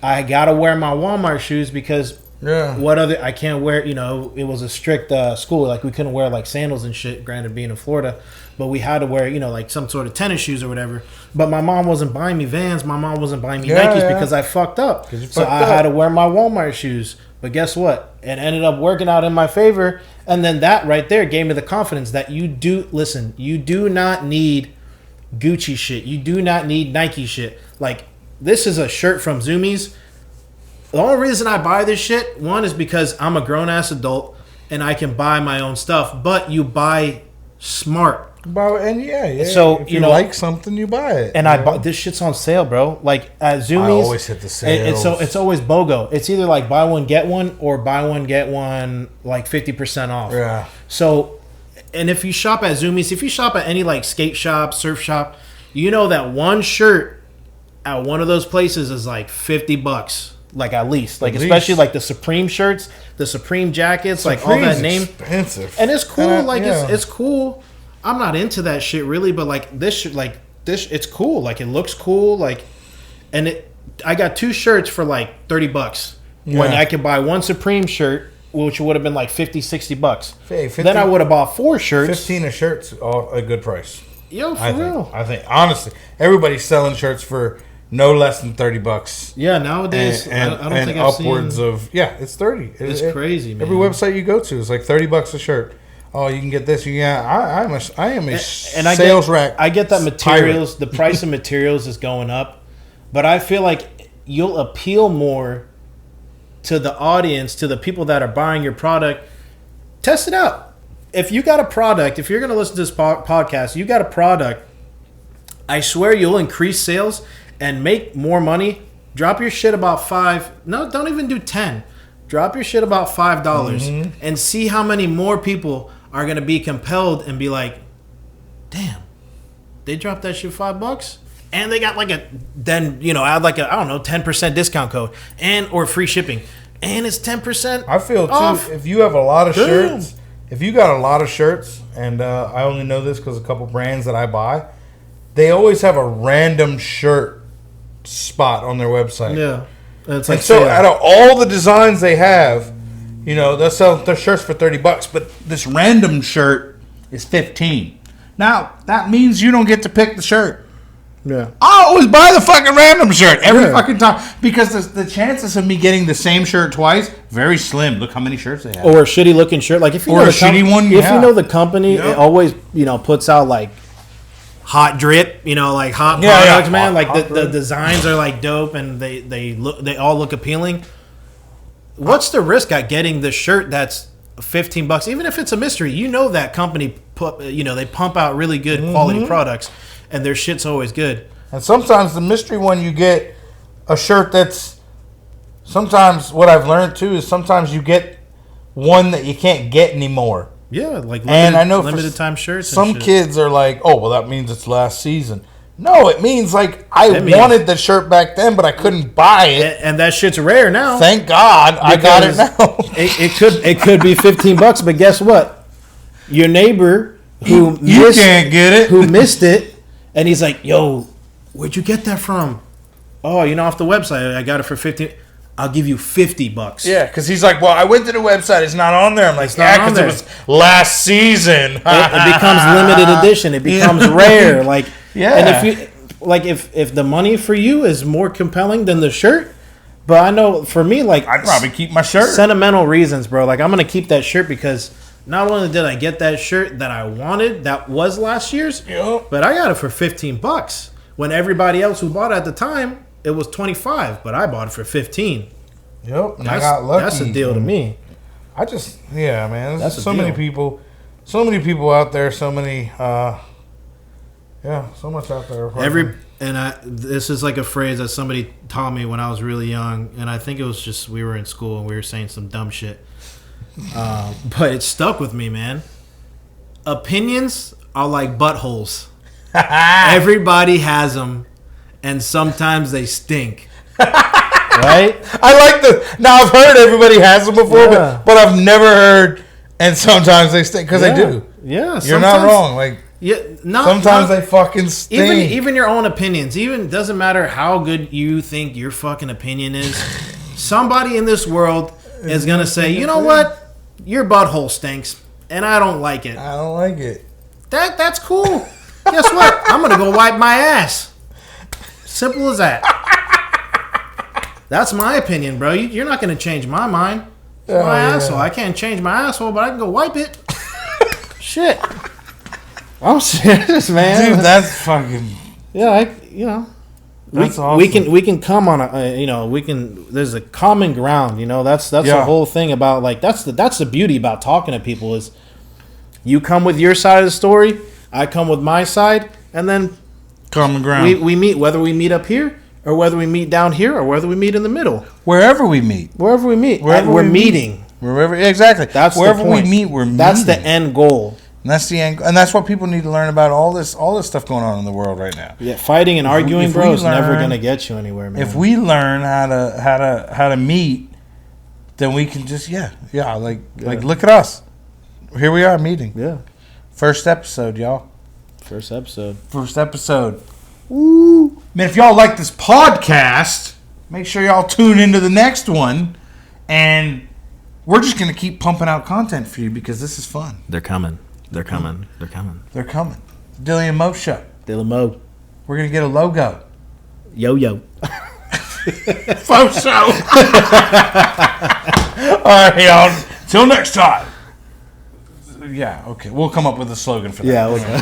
I got to wear my Walmart shoes because I can't wear, it was a strict school. Like, we couldn't wear, like, sandals and shit, granted, being in Florida. But we had to wear, like, some sort of tennis shoes or whatever. But my mom wasn't buying me Vans. My mom wasn't buying me Nikes because I fucked up. So I had to wear my Walmart shoes. But guess what? It ended up working out in my favor. And then that right there gave me the confidence that you do not need Gucci shit. You do not need Nike shit. Like, this is a shirt from Zoomies. The only reason I buy this shit, one, is because I'm a grown-ass adult and I can buy my own stuff. But you buy smart. Yeah. So, if you like something, you buy it. And I bought this shit's on sale, bro. Like at Zoomies, I always hit the sales. It's always BOGO. It's either like buy one get one or buy one get one like 50% off. Yeah. So, and if you shop at Zoomies, if you shop at any like skate shop, surf shop, you know that one shirt at one of those places is like $50, like at least. Like especially like the Supreme shirts, the Supreme jackets, like all that name. Expensive. And it's cool. It's cool. I'm not into that shit really, but like this, it's cool. Like it looks cool. Like, and I got 2 shirts for like $30 when I could buy one Supreme shirt, which would have been like $50-$60. Hey, 50, then I would have bought 4 shirts. 15 a shirt's a good price. Yo, for real. I think honestly, everybody's selling shirts for no less than $30. Yeah, nowadays I don't think I've upwards seen, of it's 30. It's crazy, man. Every website you go to is like $30 a shirt. Oh, you can get this. I am a sales rack. I get that materials. The price of materials is going up, but I feel like you'll appeal more to the audience, to the people that are buying your product. Test it out. If you got a product, if you're going to listen to this podcast, you got a product. I swear you'll increase sales and make more money. Drop your shit about $5. No, don't even do 10. Drop your shit about $5 and see how many more people are going to be compelled and be like, damn, they dropped that shit $5 and they got like add like a, I don't know, 10% discount code or free shipping. And it's 10% I feel off. too, if you have a lot of shirts, if you got a lot of shirts, and I only know this because a couple brands that I buy, they always have a random shirt spot on their website. Yeah. And so out of all the designs they have, they'll sell their shirts for $30, but this random shirt is $15. Now, that means you don't get to pick the shirt. Yeah. I always buy the fucking random shirt every fucking time because the chances of me getting the same shirt twice, very slim. Look how many shirts they have. Or a shitty looking shirt. Like if you know the shitty one, if you know the company, it always, puts out like hot drip, like hot products, man. Like the designs are like dope and they all look appealing. What's the risk at getting the shirt that's $15? Even if it's a mystery, that company they pump out really good quality products and their shit's always good. And sometimes the mystery one, you get a shirt that's, sometimes what I've learned too is sometimes you get one that you can't get anymore. Yeah, like limited time shirts. Some kids are like, oh, well, that means it's last season. No, it means like I wanted the shirt back then, but I couldn't buy it, and that shit's rare now. Thank God, I got it now. it could be $15, but guess what? Your neighbor who can't get it, who missed it, and he's like, "Yo, where'd you get that from?" Oh, off the website. I got it for $15. I'll give you $50. Yeah, because he's like, well, I went to the website. It's not on there. I'm like, yeah, because it was last season. It becomes limited edition. It becomes rare. Like, and if the money for you is more compelling than the shirt, but I know for me, like, I'd probably keep my shirt. Sentimental reasons, bro. Like, I'm gonna keep that shirt because not only did I get that shirt that I wanted, that was last year's, but I got it for $15 when everybody else who bought it at the time, it was $25, but I bought it for $15. Yep, and I got lucky. That's a deal to me. Man. There's so many people out there. So many, so much out there. This is like a phrase that somebody taught me when I was really young, and I think it was just we were in school and we were saying some dumb shit, but it stuck with me, man. Opinions are like buttholes. Everybody has them. And sometimes they stink. Right? Now I've heard everybody has them before, but I've never heard, and sometimes they stink, because they do. Yeah. You're not wrong. Like, sometimes they fucking stink. Even your own opinions, doesn't matter how good you think your fucking opinion is, somebody in this world is going to say, you know what? Your butthole stinks, and I don't like it. I don't like it. That's cool. Guess what? I'm going to go wipe my ass. Simple as that. That's my opinion, bro. You're not going to change my mind. It's my asshole. I can't change my asshole, but I can go wipe it. Shit. I'm serious, man. Dude, that's fucking. Yeah, That's awesome. We can come on there's a common ground, that's the whole thing about like that's the beauty about talking to people is you come with your side of the story, I come with my side, and then common ground. We meet, whether we meet up here or whether we meet down here or whether we meet in the middle. Wherever we meet. We're meeting. Wherever, exactly. That's wherever the point. We meet, we're meeting. That's the end goal. And that's the end, and that's what people need to learn about all this stuff going on in the world right now. Yeah, fighting and arguing, bro, is never gonna get you anywhere, man. If we learn how to meet, then we can just look at us. Here we are meeting. Yeah. First episode, y'all. First episode. Woo. Man, if y'all like this podcast, make sure y'all tune into the next one, and we're just gonna keep pumping out content for you because this is fun. They're coming. Dilly and Mo Show. Dilly and Mo. We're going to get a logo. Yo. Faux show. All right, y'all. Till next time. Yeah, okay. We'll come up with a slogan for that. Yeah, okay.